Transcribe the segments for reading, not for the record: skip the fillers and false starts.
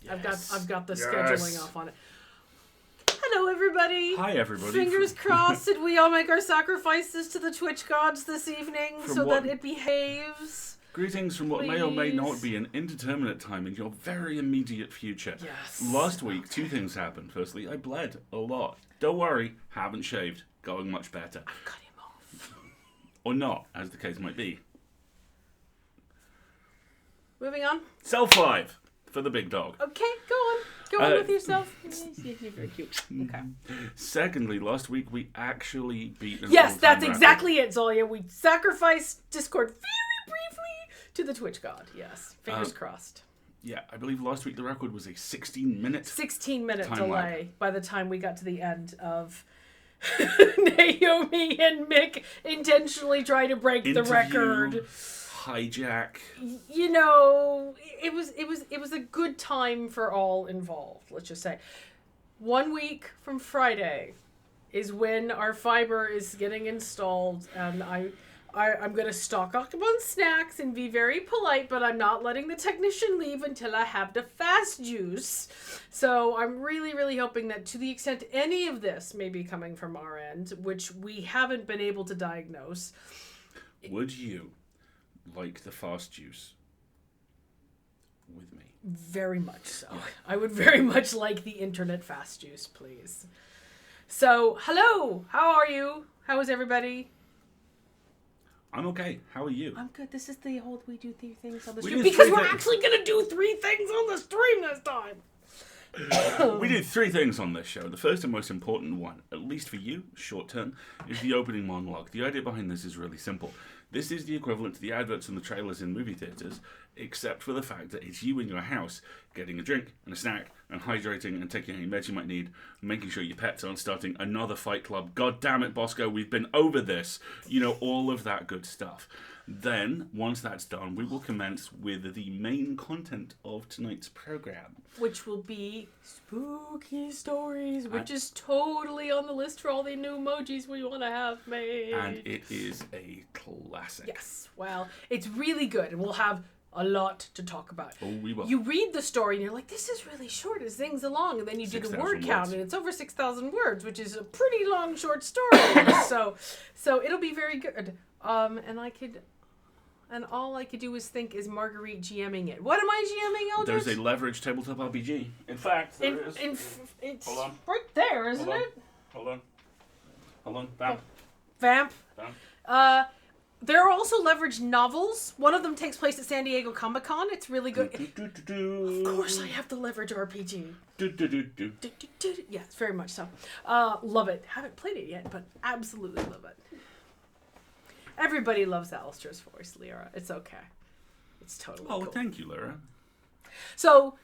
Yes. I've got the scheduling off on it. Hello, everybody. Hi, everybody. Fingers crossed that we all make our sacrifices to the Twitch gods this evening that it behaves. Greetings from what may or may not be an indeterminate time in your very immediate future. Yes. Last week, two things happened. Firstly, I bled a lot. Don't worry, haven't shaved. Going much better. I've cut him off. Or not, as the case might be. Moving on. Self 5 for the big dog. Okay, go on. Go on with yourself. You're very cute. Okay. Secondly, last week we actually beat an Yes, that's all-time exactly it, Zolia. We sacrificed Discord very briefly to the Twitch god. Yes. Fingers crossed. Yeah, I believe last week the record was a 16-minute 16-minute delay lag. by the time we got to the end of Naomi and Mick intentionally trying to break the record. Hijack. You know, it was a good time for all involved, let's just say. 1 week from Friday is when our fiber is getting installed, and I'm going to stock up on snacks and be very polite, but I'm not letting the technician leave until I have the fast juice. So I'm really, really hoping that to the extent any of this may be coming from our end, which we haven't been able to diagnose. Would you like the fast juice with me? Very much so. Yeah. I would very much like the internet fast juice, please. So, hello! How are you? How is everybody? I'm okay. How are you? I'm good. This is the whole we do 3 things on the stream. Because we're actually going to do 3 things on the stream this time. We did 3 things on this show. The first and most important one, at least for you, short term, is the opening monologue. The idea behind this is really simple. This is the equivalent to the adverts and the trailers in movie theatres, except for the fact that it's you in your house getting a drink and a snack and hydrating and taking any meds you might need, making sure your pets aren't starting another fight club. God damn it, Bosco, we've been over this. You know, all of that good stuff. Then, once that's done, we will commence with the main content of tonight's program. Which will be spooky stories, which is totally on the list for all the new emojis we want to have made. And it is a classic. Yes, well, it's really good, and we'll have a lot to talk about. Oh, we will. You read the story, and you're like, this is really short, it zings along, and then you do the word count, and it's over 6,000 words, which is a pretty long, short story. so it'll be very good. And all I could do is think, is Marguerite GMing it? What am I GMing, Eldritch? There's a leveraged tabletop RPG. In fact, there is. It's Hold on. right there, isn't it? Hold on. Vamp. Vamp. There are also leveraged novels. One of them takes place at San Diego Comic-Con. It's really good. Of course I have the leverage RPG. Yes, very much so. Love it. Haven't played it yet, but absolutely love it. Everybody loves Alasdair's voice, Lyra. It's okay. It's totally cool. Thank you, Lyra. So,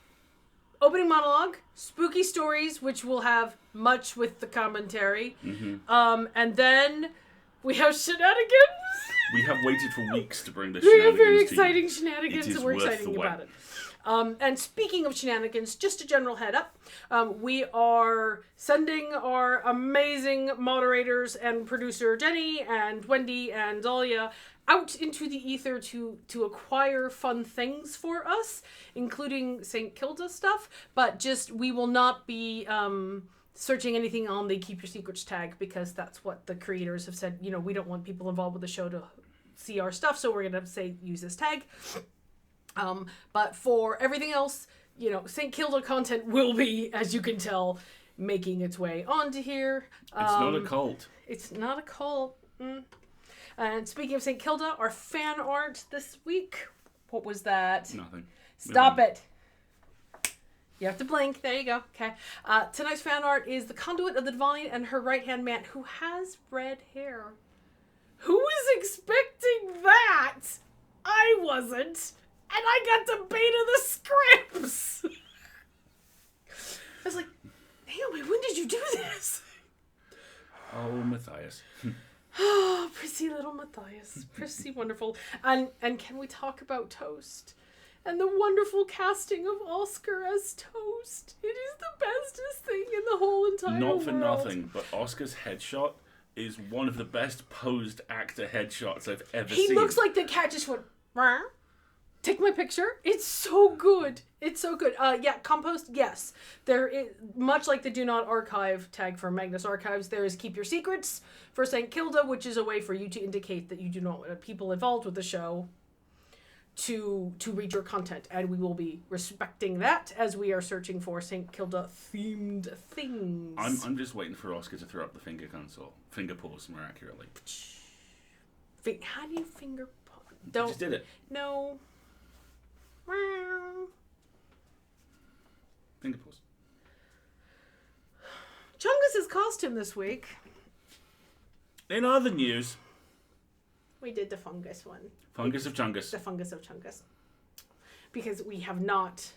opening monologue, spooky stories, which will have much with the commentary. Mm-hmm. And then we have shenanigans. We have waited for weeks to bring this We shenanigans have very to exciting you. shenanigans, and we're excited about it. And speaking of shenanigans, just a general head up, we are sending our amazing moderators and producer Jenny and Wendy and Dahlia out into the ether to acquire fun things for us, including St. Kilda stuff, but just we will not be searching anything on the Keep Your Secrets tag, because that's what the creators have said. You know, we don't want people involved with the show to see our stuff, so we're going to say use this tag. But for everything else, you know, St. Kilda content will be, as you can tell, making its way onto here. It's not a cult. It's not a cult. And speaking of St. Kilda, our fan art this week. What was that? Nothing. Stop it. You have to blink. There you go. Okay. Tonight's fan art is the conduit of the divine and her right-hand man who has red hair. Who was expecting that? I wasn't. And I got to beta the scripts. I was like, Naomi, when did you do this? Oh, Matthias. Oh, prissy little Matthias. Prissy, wonderful. And can we talk about Toast? And the wonderful casting of Oscar as Toast. It is the bestest thing in the whole entire world. Not for nothing, but Oscar's headshot is one of the best posed actor headshots I've ever seen. He looks like the cat just went... Rah. Take my picture. It's so good. It's so good. Yeah, compost, yes. There is, much like the do not archive tag for Magnus Archives, there is keep your secrets for St. Kilda, which is a way for you to indicate that you do not want people involved with the show to read your content, and we will be respecting that as we are searching for St. Kilda themed things. I'm just waiting for Oscar to throw up the finger console. Finger pause, more accurately. How do you finger pause? Don't. Just did it. No. Finger pause. Chungus's costume this week. In other news, we did the fungus one. Fungus of Chungus. The fungus of Chungus. Because we have not...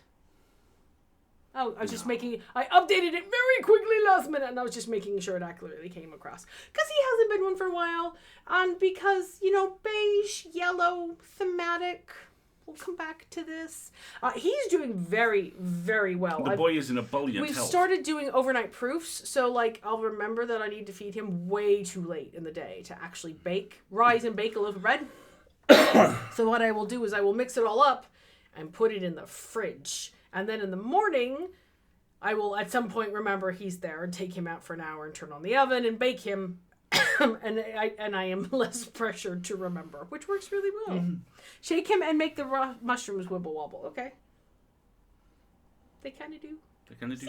Oh, I was just making... I updated it very quickly last minute, and I was just making sure it accurately came across. Because he hasn't been one for a while, and because, beige, yellow, thematic... We'll come back to this. He's doing very, very well. The boy is in a buoyant We've health. started doing overnight proofs, so I'll remember that I need to feed him way too late in the day to actually rise and bake a loaf of bread. So what I will do is I will mix it all up and put it in the fridge. And then in the morning, I will at some point remember he's there and take him out for an hour and turn on the oven and bake him. and I am less pressured to remember, which works really well. Mm-hmm. Shake him and make the raw mushrooms wibble wobble, okay? They kind of do. They kind of do.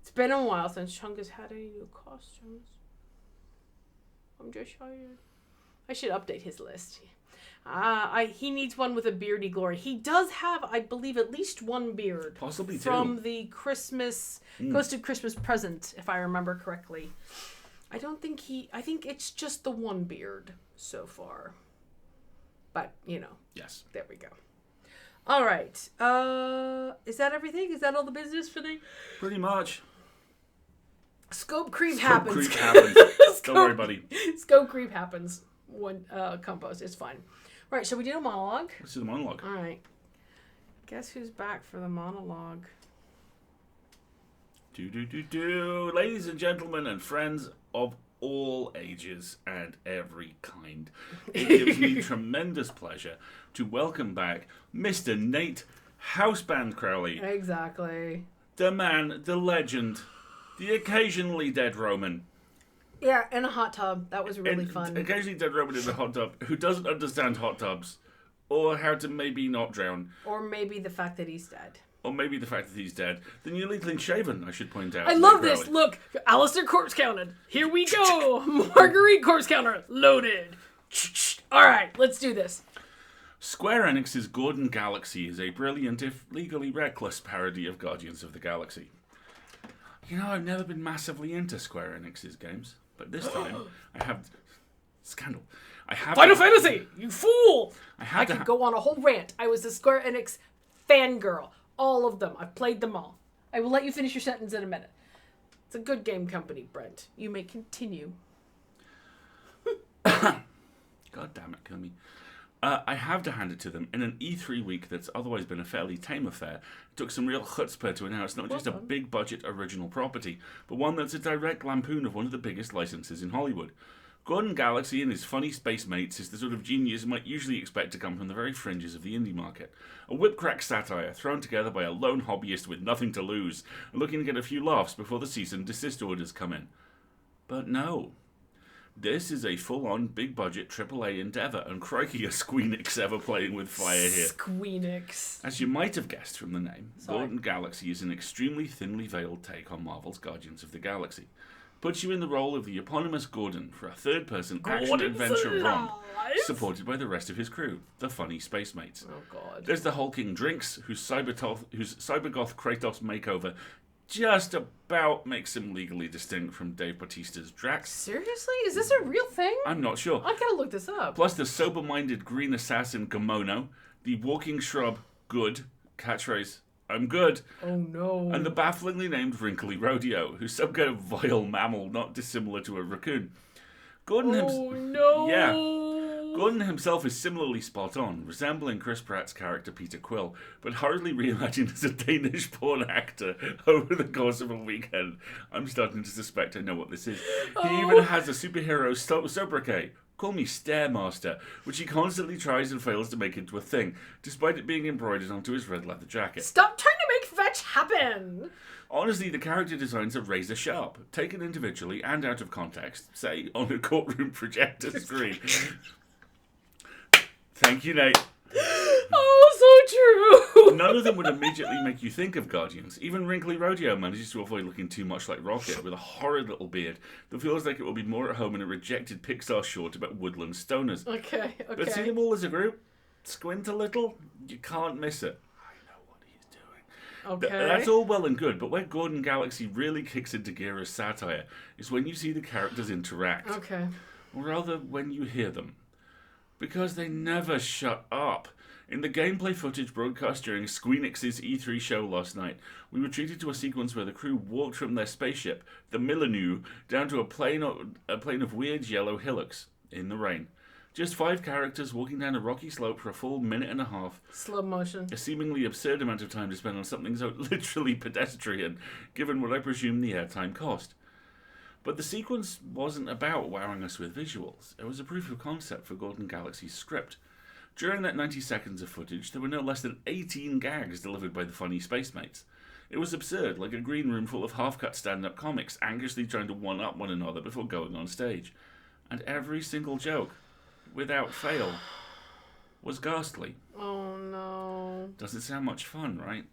It's been a while since Chungus had any new costumes. I'm just tired. I should update his list. He needs one with a beardy glory. He does have, I believe, at least one beard. Possibly from the Christmas, Ghosted Christmas present, if I remember correctly. I think it's just the one beard so far. But, Yes. There we go. All right. Is that everything? Is that all the business for the... Pretty much. Scope creep happens. Don't worry, buddy. Scope creep happens when compost. It's fine. Right, shall we do a monologue? Let's do the monologue. All right. Guess who's back for the monologue? Ladies and gentlemen and friends of all ages and every kind, it gives me tremendous pleasure to welcome back Mr. Nate Houseband Crowley. Exactly. The man, the legend, the occasionally dead Roman. Yeah, in a hot tub. That was really fun. Occasionally dead Roman in a hot tub who doesn't understand hot tubs, or how to maybe not drown. Or maybe the fact that he's dead. Or maybe the fact that he's dead. The newly clean shaven, I should point out. I love this. Look, Alasdair corpse counted. Here we go. Marguerite corpse counter loaded. All right, let's do this. Square Enix's Gordon Galaxy is a brilliant, if legally reckless, parody of Guardians of the Galaxy. I've never been massively into Square Enix's games, but this time I have... Scandal. Final Fantasy! You fool! I could go on a whole rant. I was a Square Enix fangirl. All of them. I've played them all. I will let you finish your sentence in a minute. It's a good game company, Brent. You may continue. God damn it, kill me. I have to hand it to them. In an E3 week that's otherwise been a fairly tame affair, it took some real chutzpah to announce not just a big-budget original property, but one that's a direct lampoon of one of the biggest licenses in Hollywood. Gordon Galaxy and his funny space mates is the sort of genius you might usually expect to come from the very fringes of the indie market. A whip-crack satire thrown together by a lone hobbyist with nothing to lose, and looking to get a few laughs before the cease and desist orders come in. But no. This is a full-on, big-budget AAA endeavour, and crikey, a Squeenix ever playing with fire here. Squeenix. As you might have guessed from the name, Gordon Galaxy is an extremely thinly veiled take on Marvel's Guardians of the Galaxy. Puts you in the role of the eponymous Gordon for a third-person action-adventure romp, supported by the rest of his crew, the funny space mates. Oh, God. There's the hulking Drinks, whose cybergoth Kratos makeover just about makes him legally distinct from Dave Bautista's Drax. Seriously? Is this a real thing? I'm not sure. I gotta look this up. Plus the sober-minded green assassin Gamono, the walking shrub Good, catchphrase, I'm good. Oh no. And the bafflingly named Wrinkly Rodeo, who's some kind of vile mammal not dissimilar to a raccoon. Gordon himself is similarly spot on, resembling Chris Pratt's character Peter Quill, but hardly reimagined as a Danish porn actor over the course of a weekend. I'm starting to suspect I know what this is. He even has a superhero sobriquet, Call me Stairmaster, which he constantly tries and fails to make into a thing, despite it being embroidered onto his red leather jacket. Stop trying to make fetch happen! Honestly, the character designs are razor sharp, taken individually and out of context, say, on a courtroom projector screen. Thank you, Nate. Oh, so true! None of them would immediately make you think of Guardians. Even Wrinkly Rodeo manages to avoid looking too much like Rocket, with a horrid little beard that feels like it will be more at home in a rejected Pixar short about woodland stoners. Okay. But see them all as a group, squint a little, you can't miss it. I know what he's doing. Okay. That's all well and good, but where Gordon Galaxy really kicks into gear as satire is when you see the characters interact. Okay. Or rather, when you hear them. Because they never shut up. In the gameplay footage broadcast during Squeenix's E3 show last night, we were treated to a sequence where the crew walked from their spaceship, the Millennium, down to a plain of weird yellow hillocks in the rain. Just 5 characters walking down a rocky slope for a full minute and a half. Slow motion. A seemingly absurd amount of time to spend on something so literally pedestrian, given what I presume the airtime cost. But the sequence wasn't about wowing us with visuals. It was a proof of concept for Gordon Galaxy's script. During that 90 seconds of footage, there were no less than 18 gags delivered by the funny spacemates. It was absurd, like a green room full of half-cut stand-up comics anxiously trying to one-up one another before going on stage. And every single joke, without fail, was ghastly. Oh no. Doesn't sound much fun, right?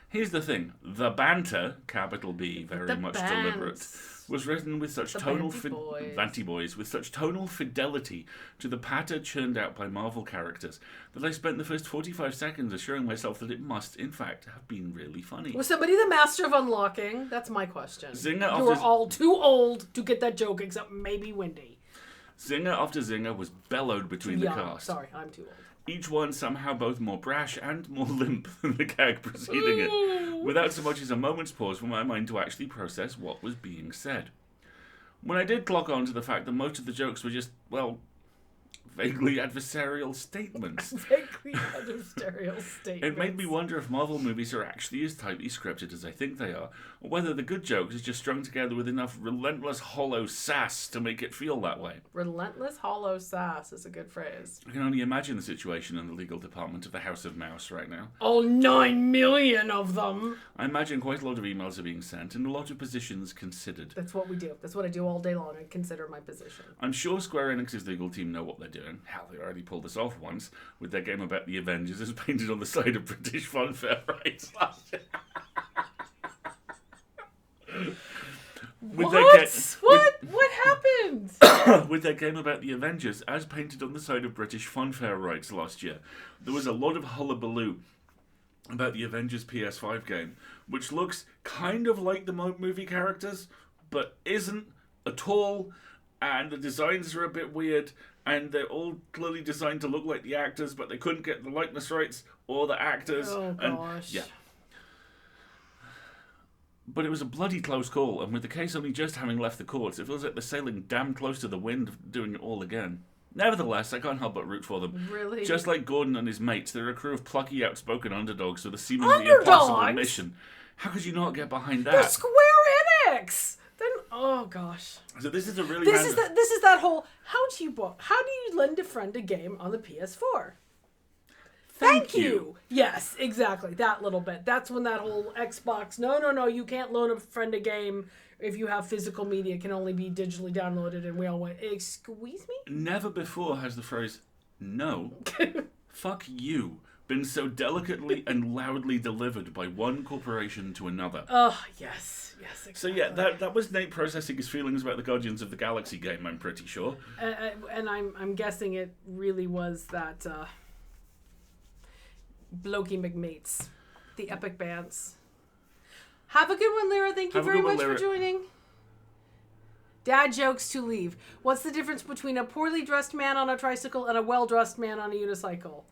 Here's the thing. The banter, capital B, very much deliberate, was written with such tonal with such tonal fidelity to the patter churned out by Marvel characters that I spent the first 45 seconds assuring myself that it must, in fact, have been really funny. Was somebody the master of unlocking? That's my question. You were all too old to get that joke, except maybe Wendy. Zinger after zinger was bellowed between the cast. Sorry, I'm too old. Each one somehow both more brash and more limp than the gag preceding it, without so much as a moment's pause for my mind to actually process what was being said. When I did clock on to the fact that most of the jokes were just, well, vaguely adversarial statements. It made me wonder if Marvel movies are actually as tightly scripted as I think they are, or whether the good jokes are just strung together with enough relentless hollow sass to make it feel that way. Relentless hollow sass is a good phrase. I can only imagine the situation in the legal department of the House of Mouse right now. Oh, 9 million of them! I imagine quite a lot of emails are being sent and a lot of positions considered. That's what we do. That's what I do all day long. I consider my position. I'm sure Square Enix's legal team know what they're doing. Hell, they already pulled this off once with their game about the Avengers as painted on the side of British fanfare rights last year. What happened? With their game about the Avengers as painted on the side of British fanfare rights last year, there was a lot of hullabaloo about the Avengers PS5 game, which looks kind of like the movie characters, but isn't at all, and the designs are a bit weird, and they're all clearly designed to look like the actors, but they couldn't get the likeness rights or the actors. Oh, gosh. Yeah. But it was a bloody close call, and with the case only just having left the courts, it feels like they're sailing damn close to the wind doing it all again. Nevertheless, I can't help but root for them. Really? Just like Gordon and his mates, they're a crew of plucky, outspoken underdogs with a seemingly impossible mission. How could you not get behind that? They're Square Enix! Then, oh gosh. So this is a really This is that whole, how do you lend a friend a game on the PS4? Thank you. Yes, exactly. That little bit. That's when that whole Xbox, no, you can't loan a friend a game if you have physical media. It can only be digitally downloaded. And we all went, excuse me? Never before has the phrase, no, fuck you, been so delicately and loudly delivered by one corporation to another. Oh, yes, exactly. So yeah, that was Nate processing his feelings about the Guardians of the Galaxy game, I'm pretty sure. And I'm guessing it really was that... Blokey McMates, the epic bands. Have a good one, Lyra. Thank you very much for joining. Dad jokes to leave. What's the difference between a poorly dressed man on a tricycle and a well-dressed man on a unicycle?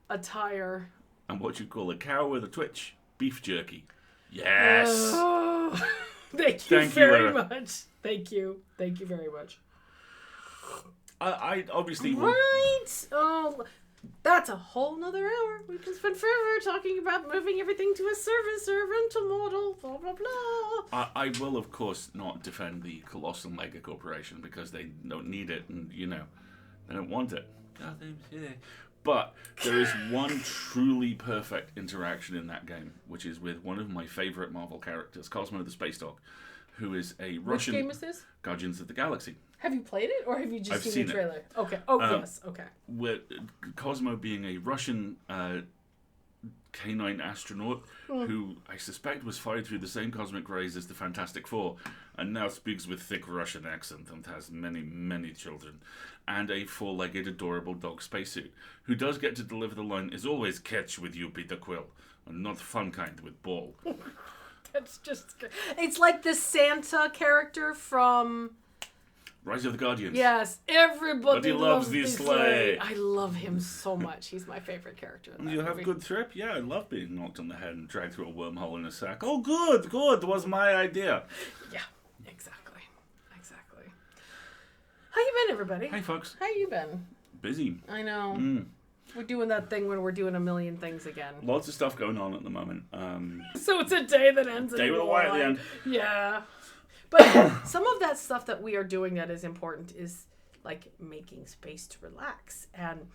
Attire. And what you'd call a cow with a twitch. Beef jerky. Yes. Thank you very much. Thank you. Thank you very much. I obviously... Right. Oh... That's a whole nother hour. We can spend forever talking about moving everything to a service or a rental model, blah, blah, blah. I will, of course, not defend the colossal mega corporation because they don't need it and, they don't want it. But there is one truly perfect interaction in that game, which is with one of my favorite Marvel characters, Cosmo the Space Dog, who is a Russian... Which game is this? Guardians of the Galaxy. Have you played it, or have you just I've seen the trailer? Okay. Oh, yes. Okay. With Cosmo being a Russian canine astronaut who I suspect was fired through the same cosmic rays as the Fantastic Four, and now speaks with thick Russian accent and has many, many children, and a four-legged adorable dog spacesuit, who does get to deliver the line, "Is always catch with you, Peter Quill, and not fun kind with ball." That's just... It's like the Santa character from... Rise of the Guardians. Yes, everybody loves the this sleigh. I love him so much. He's my favorite character in that You have movie. good trip? Yeah, I love being knocked on the head and dragged through a wormhole in a sack. Oh, good, good. Was my idea. Yeah, exactly. How you been, everybody? Hey, folks. How you been? Busy. I know. We're doing that thing when we're doing a million things again. Lots of stuff going on at the moment. So it's a day that ends in Day with a Y at the end. Yeah. But some of that stuff that we are doing that is important is like making space to relax and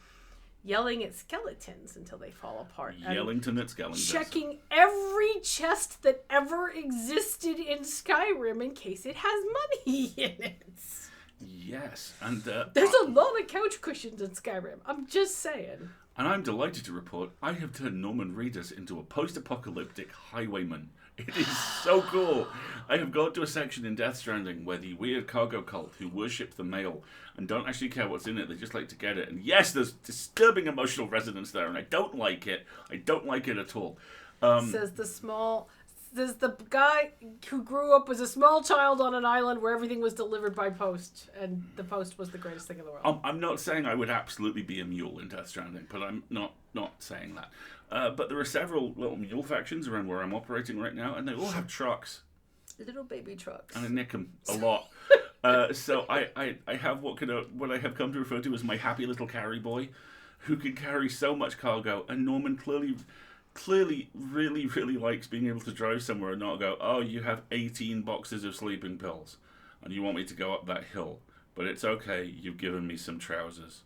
yelling at skeletons until they fall apart. Yellington at skeletons. Checking every chest that ever existed in Skyrim in case it has money in it. Yes. And there's a lot of couch cushions in Skyrim. I'm just saying. And I'm delighted to report I have turned Norman Reedus into a post-apocalyptic highwayman. It is so cool. I have got to a section in Death Stranding where the weird cargo cult who worship the mail and don't actually care what's in it, they just like to get it. And yes, there's disturbing emotional resonance there, and I don't like it. I don't like it at all. Says the guy who grew up as a small child on an island where everything was delivered by post, and the post was the greatest thing in the world. I'm not saying I would absolutely be a mule in Death Stranding, but I'm not saying that. But there are several little mule factions around where I'm operating right now, and they all have trucks. Little baby trucks. And I nick them a lot. So I have what I have come to refer to as my happy little carry boy, who can carry so much cargo, and Norman clearly really, really likes being able to drive somewhere and not go, "Oh, you have 18 boxes of sleeping pills, and you want me to go up that hill. But it's okay, you've given me some trousers."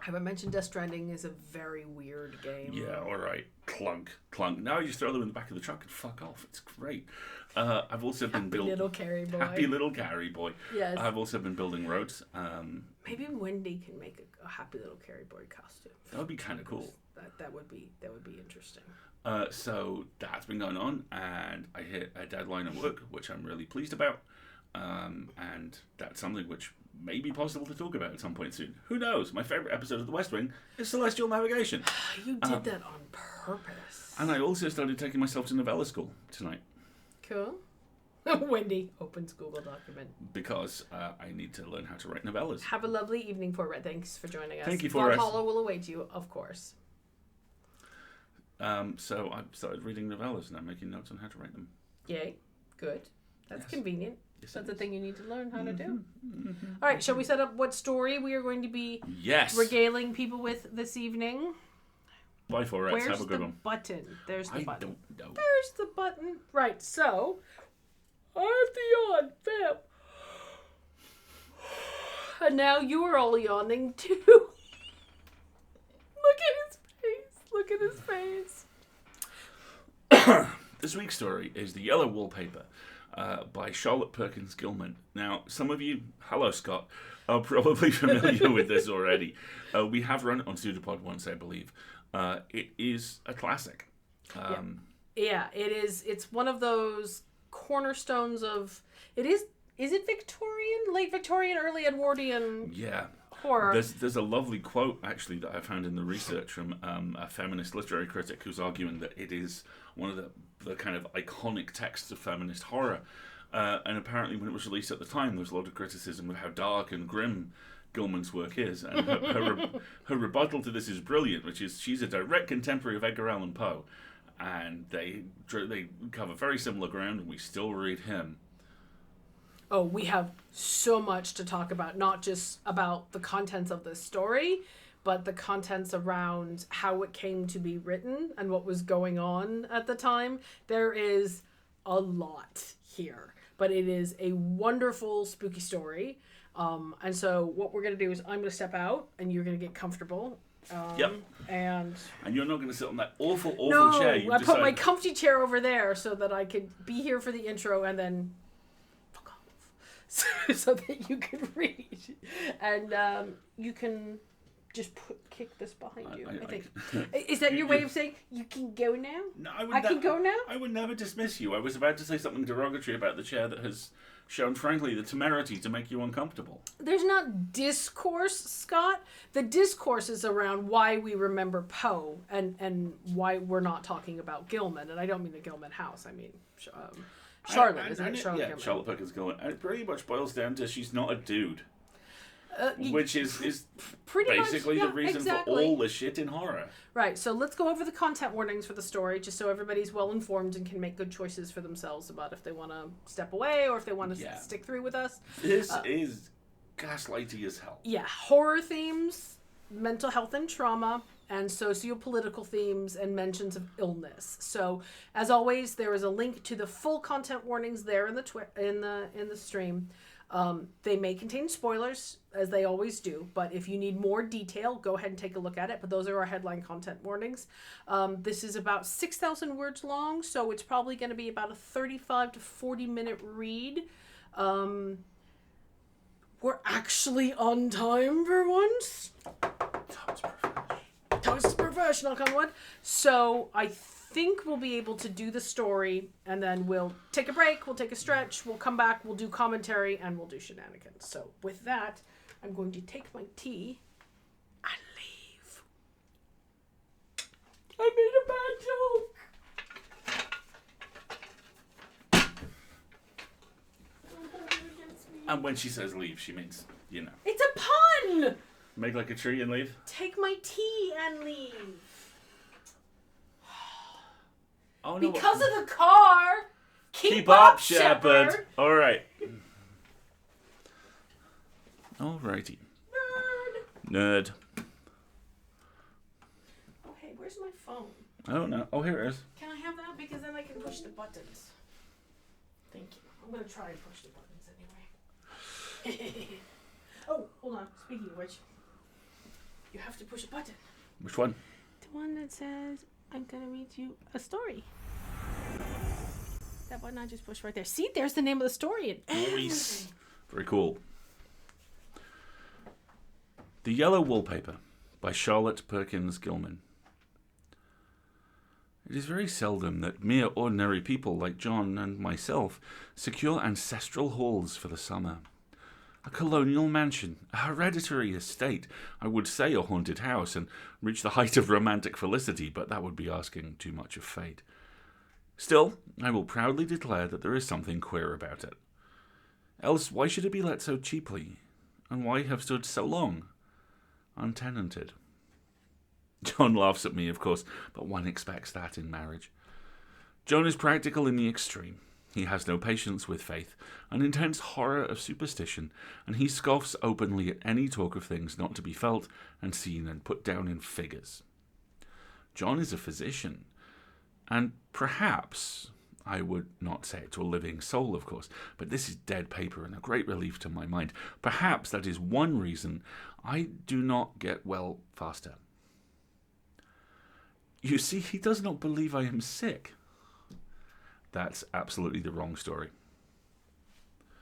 Have I mentioned Death Stranding is a very weird game? Yeah, alright. Clunk. Now you just throw them in the back of the truck and fuck off. It's great. I've also been building... Happy little carry boy. Yes. I've also been building roads. Maybe Wendy can make a happy little carry boy costume. That would be kind of cool. That would be interesting. So that's been going on, and I hit a deadline at work, which I'm really pleased about. And that's something which may be possible to talk about at some point soon. Who knows? My favourite episode of The West Wing is Celestial Navigation. You did that on purpose. And I also started taking myself to novella school tonight. Cool. Wendy opens Google document. Because I need to learn how to write novellas. Have a lovely evening, Forrest. Thanks for joining us. Thank you, Forrest. Hollow will await you, of course. So I started reading novellas and I'm making notes on how to write them. Yay. Good. That's convenient. Yes, that's the thing you need to learn how to do. All right, shall we set up what story we are going to be regaling people with this evening? Bye, Forrest. Have a good one. Button? There's the button. I don't know. There's the button. Right, so I have to yawn. Bam. And now you are all yawning too. Look at his face. This week's story is The Yellow Wallpaper by Charlotte Perkins Gilman. Now, some of you, hello Scott, are probably familiar with this already. We have run it on Pseudopod once, I believe. It is a classic. Yeah, it is. It's one of those cornerstones of... Is it Victorian? Late Victorian, early Edwardian? Yeah. Horror. There's a lovely quote, actually, that I found in the research from a feminist literary critic who's arguing that it is one of the kind of iconic texts of feminist horror. And apparently when it was released at the time, there was a lot of criticism of how dark and grim Gilman's work is. And her rebuttal to this is brilliant, which is she's a direct contemporary of Edgar Allan Poe. And they cover very similar ground, and we still read him. Oh, we have so much to talk about, not just about the contents of the story, but the contents around how it came to be written and what was going on at the time. There is a lot here, but it is a wonderful, spooky story. And so what we're going to do is I'm going to step out and you're going to get comfortable. Yep. And you're not going to sit on that awful no, chair. I put my comfy chair over there so that I could be here for the intro and then fuck off. So that you can read. And you can just kick this behind you, I think. Is that your way of saying you can go now? No, I can go now? I would never dismiss you. I was about to say something derogatory about the chair that has shown, frankly, the temerity to make you uncomfortable. There's not discourse, Scott. The discourse is around why we remember Poe and why we're not talking about Gilman. And I don't mean the Gilman house. I mean Charlotte. Isn't it Charlotte Gilman? Charlotte Perkins Gilman. And it pretty much boils down to she's not a dude. Which is pretty basically much, the reason for all the shit in horror. Right, so let's go over the content warnings for the story, just so everybody's well informed and can make good choices for themselves about if they want to step away or if they want to stick through with us. This is gaslighty as hell. Yeah, horror themes, mental health and trauma, and socio-political themes and mentions of illness. So, as always, there is a link to the full content warnings there in the stream. They may contain spoilers, as they always do, but if you need more detail, go ahead and take a look at it. But those are our headline content warnings. This is about 6,000 words long, so it's probably going to be about a 35 to 40 minute read. We're actually on time for once. Toast professional, come on. So I think we'll be able to do the story, and then we'll take a break, we'll take a stretch, we'll come back, we'll do commentary, and we'll do shenanigans. So with that, I'm going to take my tea and leave. I made a bad joke. And when she says leave, she means, It's a pun! Make like a tree and leave? Take my tea and leave. Oh, no, because of the car. Keep up, Shepherd. All right. Alrighty. Nerd. Oh, hey, where's my phone? Oh, no. Oh, here it is. Can I have that? Because then I can push the buttons. Thank you. I'm going to try and push the buttons anyway. Oh, hold on. Speaking of which, you have to push a button. Which one? The one that says, I'm going to read you a story. That button I just pushed right there. See, there's the name of the story. Nice. Very cool. The Yellow Wallpaper by Charlotte Perkins Gilman. It is very seldom that mere ordinary people like John and myself secure ancestral halls for the summer. A colonial mansion, a hereditary estate, I would say a haunted house, and reach the height of romantic felicity, but that would be asking too much of fate. Still, I will proudly declare that there is something queer about it. Else, why should it be let so cheaply? And why have stood so long untenanted? John laughs at me, of course, but one expects that in marriage. John is practical in the extreme. He has no patience with faith, an intense horror of superstition, and he scoffs openly at any talk of things not to be felt and seen and put down in figures. John is a physician, and perhaps, I would not say it to a living soul, of course, but this is dead paper and a great relief to my mind. Perhaps that is one reason I do not get well faster. You see, he does not believe I am sick. That's absolutely the wrong story.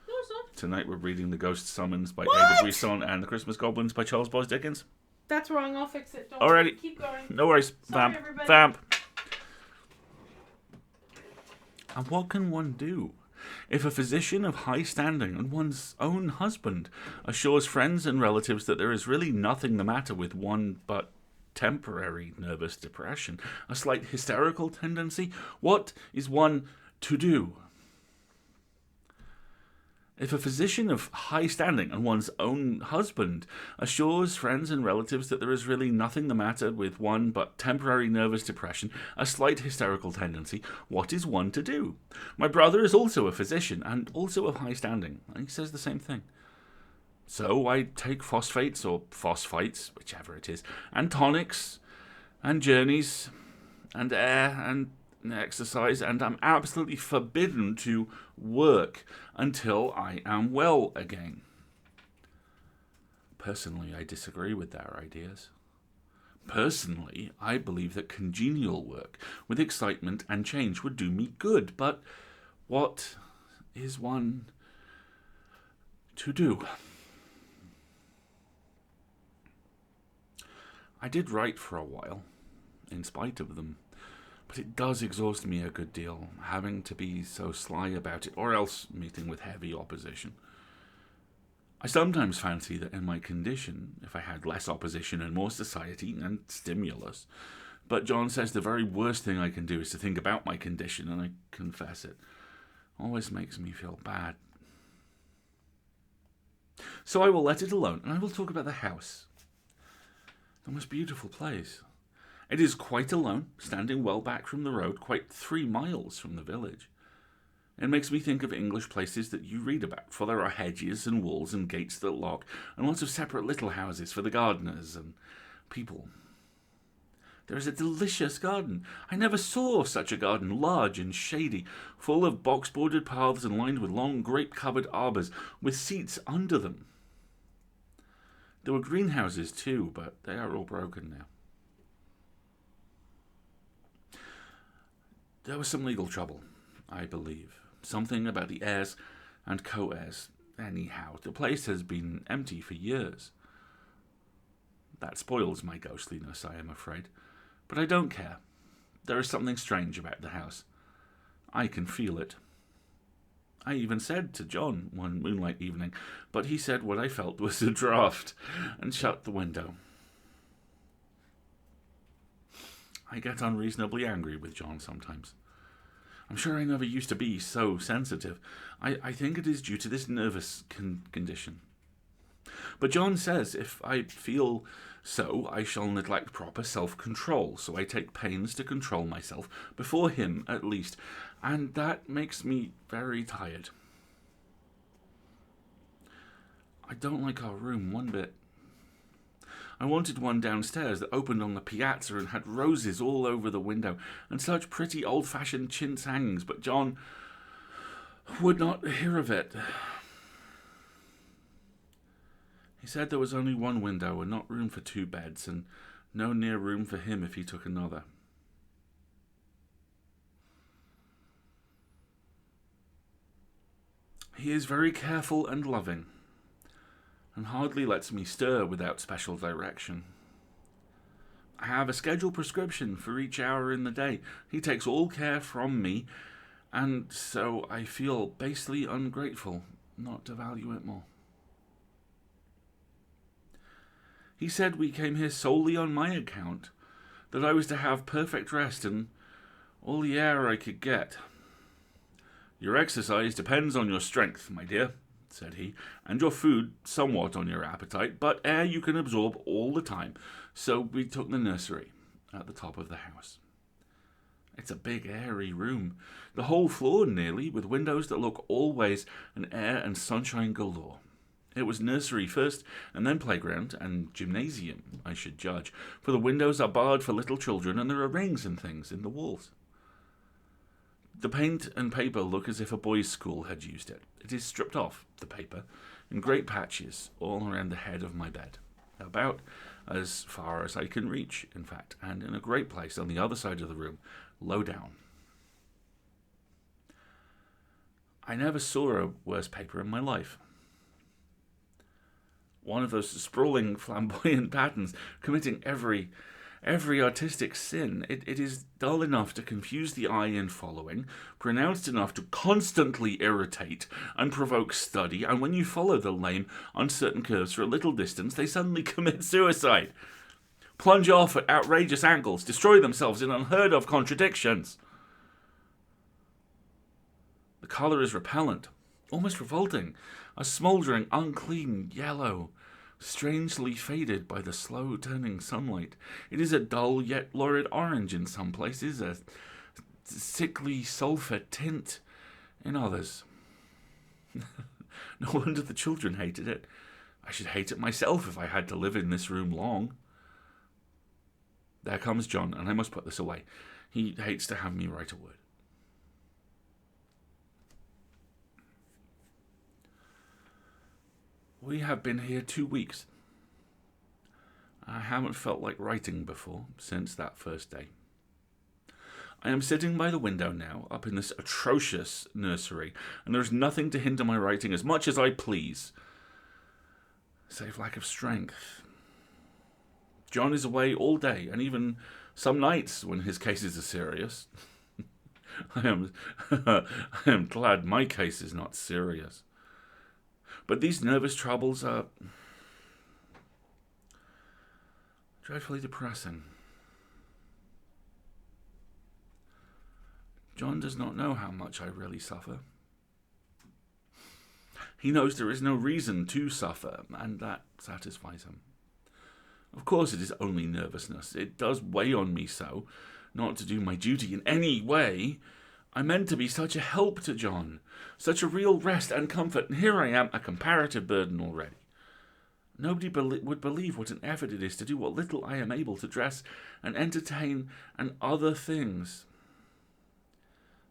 No, it's not. Tonight we're reading The Ghost Summons by What? Ada Brisson and The Christmas Goblins by Charles Boyce Dickens. That's wrong. I'll fix it. Don't Alrighty. Keep going. No worries. Sorry, Vamp. everybody. Vamp. And what can one do if a physician of high standing and one's own husband assures friends and relatives that there is really nothing the matter with one but temporary nervous depression, a slight hysterical tendency? What is one to do? If a physician of high standing and one's own husband assures friends and relatives that there is really nothing the matter with one but temporary nervous depression, a slight hysterical tendency, what is one to do? My brother is also a physician and also of high standing, and he says the same thing. So I take phosphates or phosphites, whichever it is, and tonics, and journeys, and air, and exercise, and I'm absolutely forbidden to work until I am well again. Personally, I disagree with their ideas. Personally, I believe that congenial work with excitement and change would do me good, but what is one to do? I did write for a while, in spite of them. But it does exhaust me a good deal, having to be so sly about it, or else meeting with heavy opposition. I sometimes fancy that in my condition, if I had less opposition and more society and stimulus, but John says the very worst thing I can do is to think about my condition, and I confess it always makes me feel bad. So I will let it alone, and I will talk about the house. The most beautiful place. It is quite alone, standing well back from the road, quite 3 miles from the village. It makes me think of English places that you read about, for there are hedges and walls and gates that lock, and lots of separate little houses for the gardeners and people. There is a delicious garden. I never saw such a garden, large and shady, full of box-bordered paths and lined with long grape-covered arbours, with seats under them. There were greenhouses too, but they are all broken now. There was some legal trouble, I believe. Something about the heirs and co-heirs. Anyhow, the place has been empty for years. That spoils my ghostliness, I am afraid. But I don't care. There is something strange about the house. I can feel it. I even said to John one moonlight evening, but he said what I felt was a draught, and shut the window. I get unreasonably angry with John sometimes. I'm sure I never used to be so sensitive. I think it is due to this nervous condition. But John says if I feel so, I shall neglect proper self-control, so I take pains to control myself, before him at least, and that makes me very tired. I don't like our room one bit. I wanted one downstairs that opened on the piazza and had roses all over the window and such pretty old-fashioned chintz hangings, but John would not hear of it. He said there was only one window and not room for 2 beds, and no near room for him if he took another. He is very careful and loving, and hardly lets me stir without special direction. I have a scheduled prescription for each hour in the day. He takes all care from me, and so I feel basely ungrateful not to value it more. He said we came here solely on my account, that I was to have perfect rest and all the air I could get. Your exercise depends on your strength, my dear, said he, and your food somewhat on your appetite, but air you can absorb all the time, so we took the nursery at the top of the house. It's a big, airy room, the whole floor nearly, with windows that look all ways and air and sunshine galore. It was nursery first, and then playground, and gymnasium, I should judge, for the windows are barred for little children, and there are rings and things in the walls. The paint and paper look as if a boys' school had used it. It is stripped off, the paper, in great patches all around the head of my bed, about as far as I can reach, in fact, and in a great place on the other side of the room, low down. I never saw a worse paper in my life. One of those sprawling, flamboyant patterns, committing every artistic sin. It is dull enough to confuse the eye in following, pronounced enough to constantly irritate and provoke study, and when you follow the lame, uncertain curves for a little distance, they suddenly commit suicide, plunge off at outrageous angles, destroy themselves in unheard-of contradictions. The colour is repellent, almost revolting, a smouldering, unclean yellow, strangely faded by the slow-turning sunlight. It is a dull yet lurid orange in some places, a sickly sulphur tint in others. No wonder the children hated it. I should hate it myself if I had to live in this room long. There comes John, and I must put this away. He hates to have me write a word. We have been here 2 weeks. I haven't felt like writing before since that first day. I am sitting by the window now, up in this atrocious nursery, and there is nothing to hinder my writing as much as I please, save lack of strength. John is away all day, and even some nights when his cases are serious. I am glad my case is not serious. But these nervous troubles are dreadfully depressing. John does not know how much I really suffer. He knows there is no reason to suffer, and that satisfies him. Of course it is only nervousness. It does weigh on me so, not to do my duty in any way. I meant to be such a help to John, such a real rest and comfort, and here I am, a comparative burden already. Nobody would believe what an effort it is to do what little I am able to dress and entertain and other things.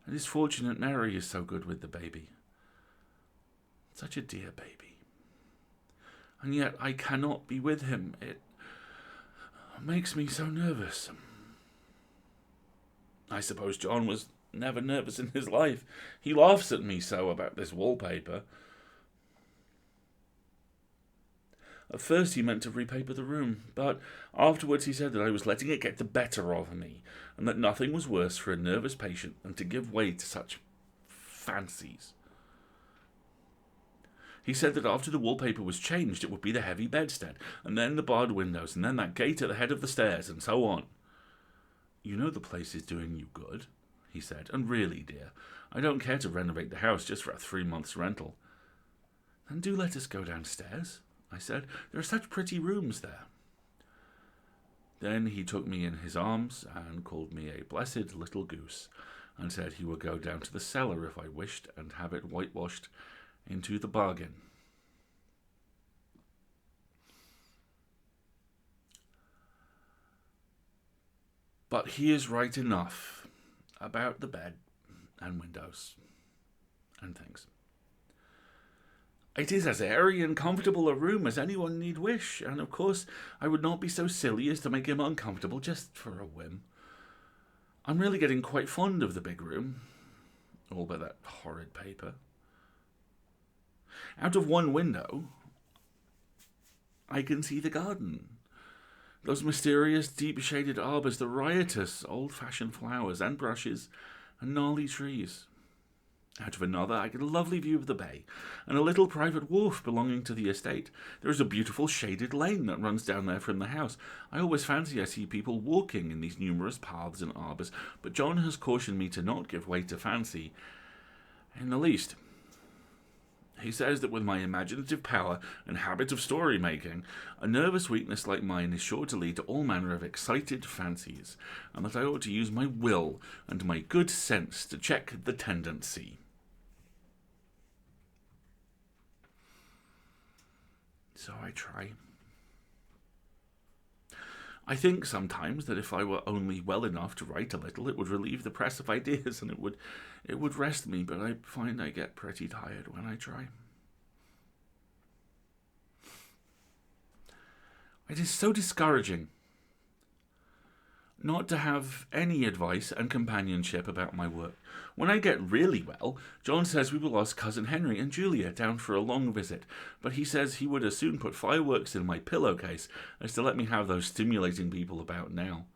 It is fortunate Mary is so good with the baby. Such a dear baby. And yet I cannot be with him. It makes me so nervous. I suppose John was never nervous in his life. He laughs at me so about this wallpaper. At first he meant to repaper the room, but afterwards he said that I was letting it get the better of me, and that nothing was worse for a nervous patient than to give way to such fancies. He said that after the wallpaper was changed it would be the heavy bedstead, and then the barred windows, and then that gate at the head of the stairs, and so on. You know the place is doing you good, he said, and really, dear, I don't care to renovate the house just for a 3 months' rental. Then do let us go downstairs, I said. There are such pretty rooms there. Then he took me in his arms and called me a blessed little goose, and said he would go down to the cellar if I wished and have it whitewashed into the bargain. But he is right enough about the bed and windows and things. It is as airy and comfortable a room as anyone need wish, and of course I would not be so silly as to make him uncomfortable just for a whim. I'm really getting quite fond of the big room, all but that horrid paper. Out of one window, I can see the garden. Those mysterious, deep-shaded arbours, the riotous, old-fashioned flowers and brushes and gnarly trees. Out of another, I get a lovely view of the bay, and a little private wharf belonging to the estate. There is a beautiful shaded lane that runs down there from the house. I always fancy I see people walking in these numerous paths and arbours, but John has cautioned me to not give way to fancy in the least. He says that with my imaginative power and habit of story-making, a nervous weakness like mine is sure to lead to all manner of excited fancies, and that I ought to use my will and my good sense to check the tendency. So I try. I think sometimes that if I were only well enough to write a little, it would relieve the press of ideas, and it would rest me, but I find I get pretty tired when I try. It is so discouraging not to have any advice and companionship about my work. When I get really well, John says we will ask Cousin Henry and Julia down for a long visit, but he says he would as soon put fireworks in my pillowcase as to let me have those stimulating people about now.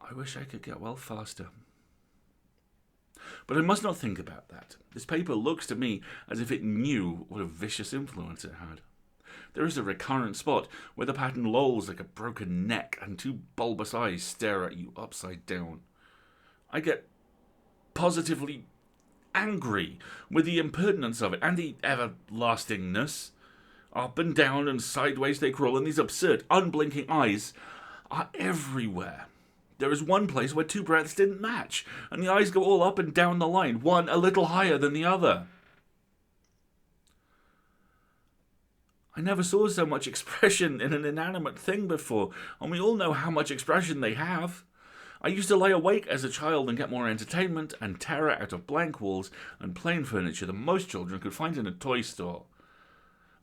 I wish I could get well faster. But I must not think about that. This paper looks to me as if it knew what a vicious influence it had. There is a recurrent spot where the pattern lolls like a broken neck and two bulbous eyes stare at you upside down. I get positively angry with the impertinence of it and the everlastingness. Up and down and sideways they crawl, and these absurd, unblinking eyes are everywhere. There is one place where two breaths didn't match, and the eyes go all up and down the line, one a little higher than the other. I never saw so much expression in an inanimate thing before, and we all know how much expression they have. I used to lie awake as a child and get more entertainment and terror out of blank walls and plain furniture than most children could find in a toy store.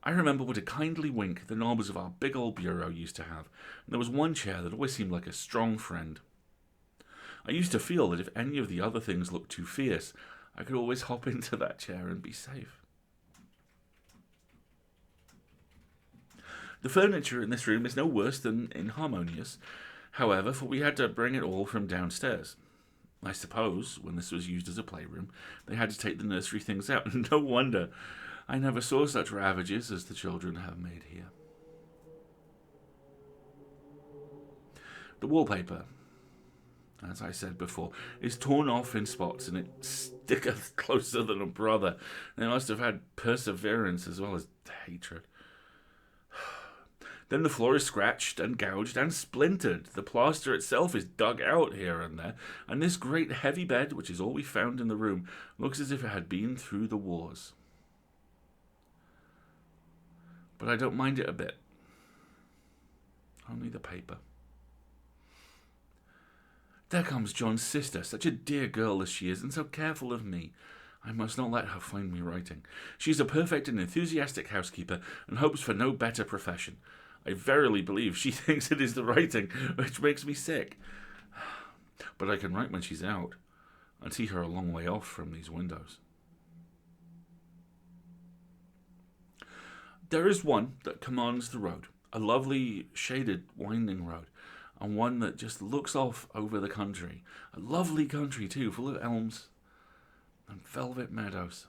I remember what a kindly wink the knobs of our big old bureau used to have, and there was one chair that always seemed like a strong friend. I used to feel that if any of the other things looked too fierce, I could always hop into that chair and be safe. The furniture in this room is no worse than inharmonious, however, for we had to bring it all from downstairs. I suppose, when this was used as a playroom, they had to take the nursery things out, and no wonder I never saw such ravages as the children have made here. The wallpaper, as I said before, is torn off in spots, and it sticketh closer than a brother. They must have had perseverance as well as hatred. Then the floor is scratched and gouged and splintered. The plaster itself is dug out here and there, and this great heavy bed, which is all we found in the room, looks as if it had been through the wars. But I don't mind it a bit. Only the paper. There comes John's sister, such a dear girl as she is, and so careful of me. I must not let her find me writing. She is a perfect and enthusiastic housekeeper, and hopes for no better profession. I verily believe she thinks it is the writing which makes me sick. But I can write when she's out, and see her a long way off from these windows. There is one that commands the road, a lovely, shaded, winding road, and one that just looks off over the country. A lovely country, too, full of elms and velvet meadows.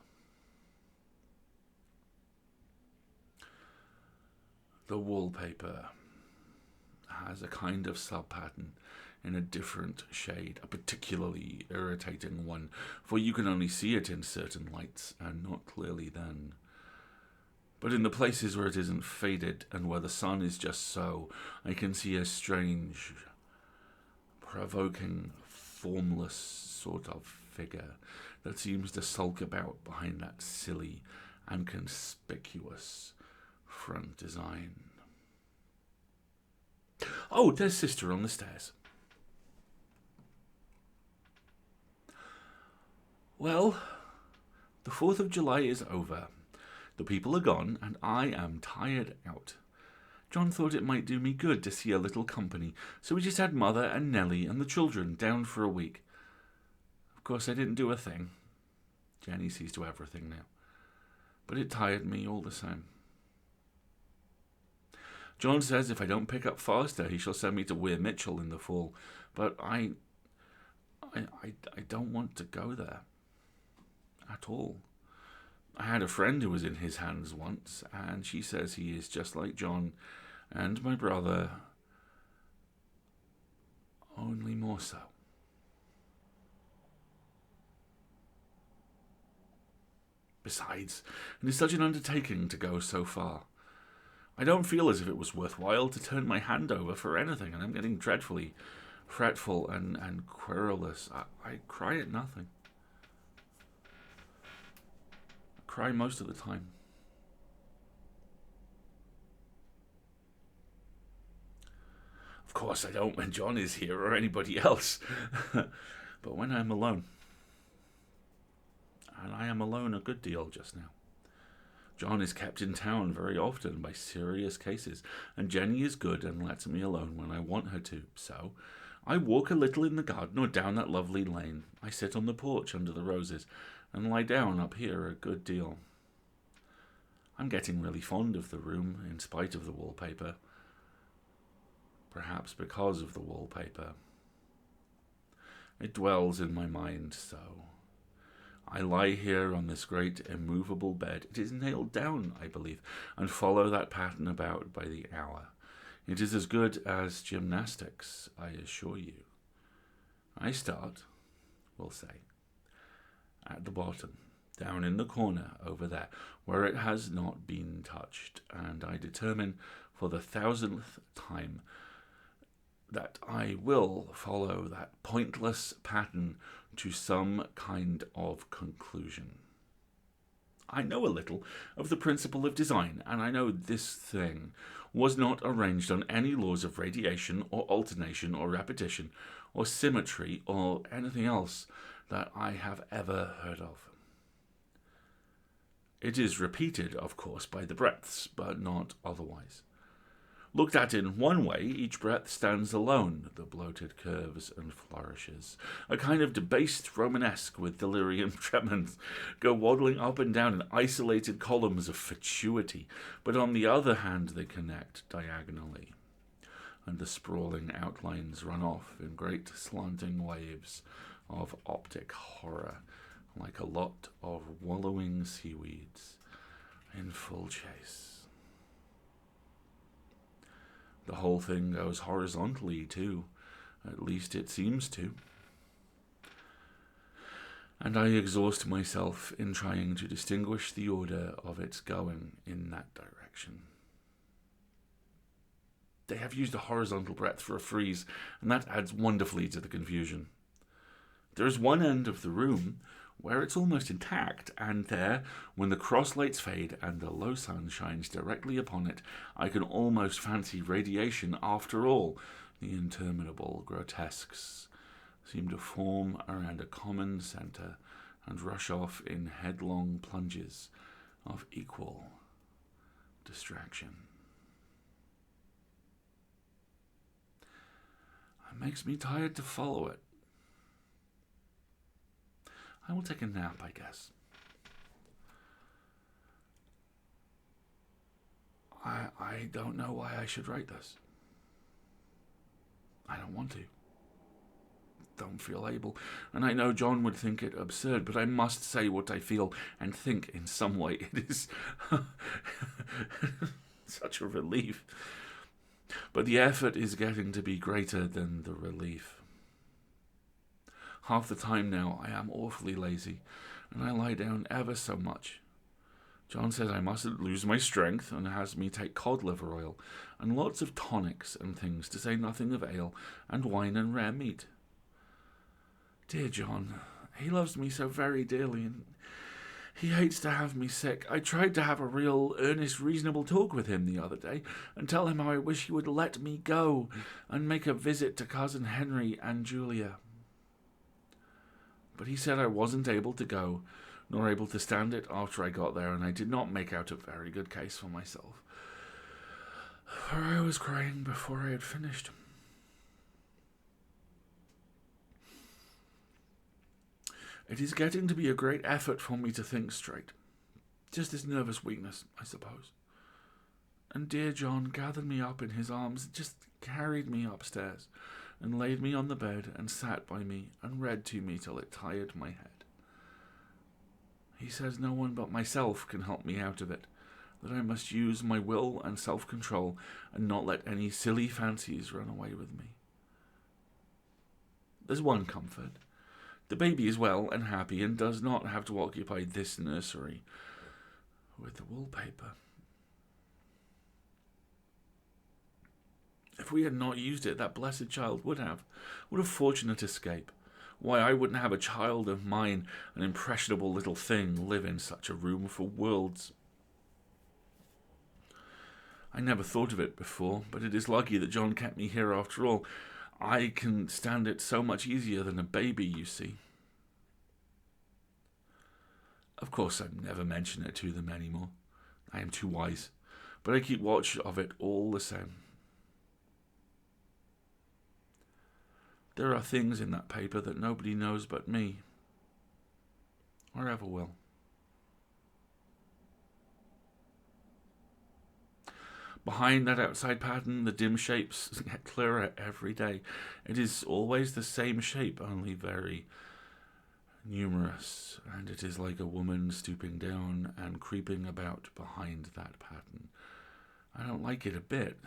The wallpaper has a kind of sub-pattern in a different shade, a particularly irritating one, for you can only see it in certain lights, and not clearly then. But in the places where it isn't faded, and where the sun is just so, I can see a strange, provoking, formless sort of figure that seems to sulk about behind that silly and conspicuous front design. Oh, there's Sister on the stairs. Well, the 4th of July is over. The people are gone, and I am tired out. John thought it might do me good to see a little company, so we just had Mother and Nellie and the children down for a week. Of course, I didn't do a thing. Jenny sees to everything now. But it tired me all the same. John says if I don't pick up faster, he shall send me to Weir Mitchell in the fall. But I don't want to go there. At all. I had a friend who was in his hands once, and she says he is just like John and my brother, only more so. Besides, it is such an undertaking to go so far. I don't feel as if it was worthwhile to turn my hand over for anything, and I'm getting dreadfully fretful and querulous. I cry at nothing. I cry most of the time. Of course I don't when John is here or anybody else, but when I'm alone. And I am alone a good deal just now. John is kept in town very often by serious cases, and Jenny is good and lets me alone when I want her to. So I walk a little in the garden or down that lovely lane. I sit on the porch under the roses and lie down up here a good deal. I'm getting really fond of the room in spite of the wallpaper. Perhaps because of the wallpaper. It dwells in my mind so. I lie here on this great immovable bed. It is nailed down, I believe, and follow that pattern about by the hour. It is as good as gymnastics, I assure you. I start, we'll say, at the bottom, down in the corner over there, where it has not been touched, and I determine for the 1000th time that I will follow that pointless pattern to some kind of conclusion. I know a little of the principle of design, and I know this thing was not arranged on any laws of radiation or alternation or repetition or symmetry or anything else that I have ever heard of. It is repeated, of course, by the breaths, but not otherwise. Looked at in one way, each breath stands alone, the bloated curves and flourishes. A kind of debased Romanesque with delirium tremens go waddling up and down in isolated columns of fatuity, but on the other hand they connect diagonally, and the sprawling outlines run off in great slanting waves of optic horror, like a lot of wallowing seaweeds in full chase. The whole thing goes horizontally, too. At least it seems to. And I exhaust myself in trying to distinguish the order of its going in that direction. They have used a horizontal breadth for a frieze, and that adds wonderfully to the confusion. There is one end of the room where it's almost intact, and there, when the cross lights fade and the low sun shines directly upon it, I can almost fancy radiation after all. The interminable grotesques seem to form around a common centre and rush off in headlong plunges of equal distraction. It makes me tired to follow it. I will take a nap, I guess. I don't know why I should write this. I don't want to. Don't feel able. And I know John would think it absurd, but I must say what I feel and think in some way. It is such a relief. But the effort is getting to be greater than the relief. Half the time now I am awfully lazy, and I lie down ever so much. John says I mustn't lose my strength, and has me take cod liver oil, and lots of tonics and things, to say nothing of ale, and wine and rare meat. Dear John, he loves me so very dearly, and he hates to have me sick. I tried to have a real, earnest, reasonable talk with him the other day, and tell him how I wish he would let me go, and make a visit to Cousin Henry and Julia. But he said I wasn't able to go, nor able to stand it after I got there, and I did not make out a very good case for myself, for I was crying before I had finished. It is getting to be a great effort for me to think straight. Just this nervous weakness, I suppose. And dear John gathered me up in his arms, just carried me upstairs, and laid me on the bed, and sat by me, and read to me till it tired my head. He says no one but myself can help me out of it, that I must use my will and self-control, and not let any silly fancies run away with me. There's one comfort. The baby is well and happy, and does not have to occupy this nursery with the wallpaper. If we had not used it, that blessed child would have. What a fortunate escape. Why, I wouldn't have a child of mine, an impressionable little thing, live in such a room for worlds. I never thought of it before, but it is lucky that John kept me here after all. I can stand it so much easier than a baby, you see. Of course, I never mention it to them anymore. I am too wise, but I keep watch of it all the same. There are things in that paper that nobody knows but me, or ever will. Behind that outside pattern, the dim shapes get clearer every day. It is always the same shape, only very numerous, and it is like a woman stooping down and creeping about behind that pattern. I don't like it a bit.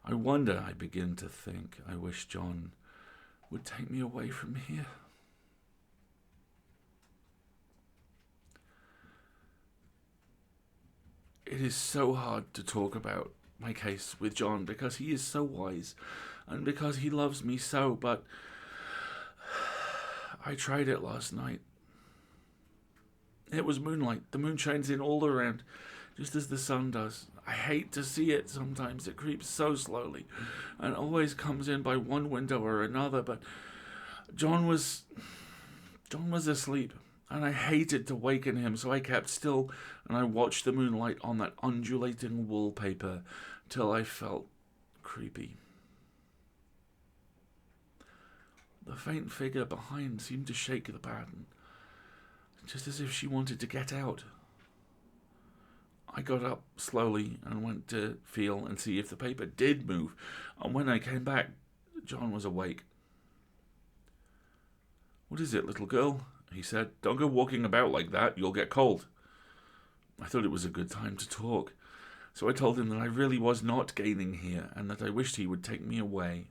I wonder, I begin to think, I wish John would take me away from here. It is so hard to talk about my case with John because he is so wise and because he loves me so, but I tried it last night. It was moonlight. The moon shines in all around, just as the sun does. I hate to see it sometimes. It creeps so slowly and always comes in by one window or another, but John was asleep, and I hated to waken him, so I kept still and I watched the moonlight on that undulating wallpaper till I felt creepy. The faint figure behind seemed to shake the pattern, just as if she wanted to get out. I got up slowly and went to feel and see if the paper did move, and when I came back, John was awake. "What is it, little girl?" he said. "Don't go walking about like that, you'll get cold." I thought it was a good time to talk, so I told him that I really was not gaining here, and that I wished he would take me away.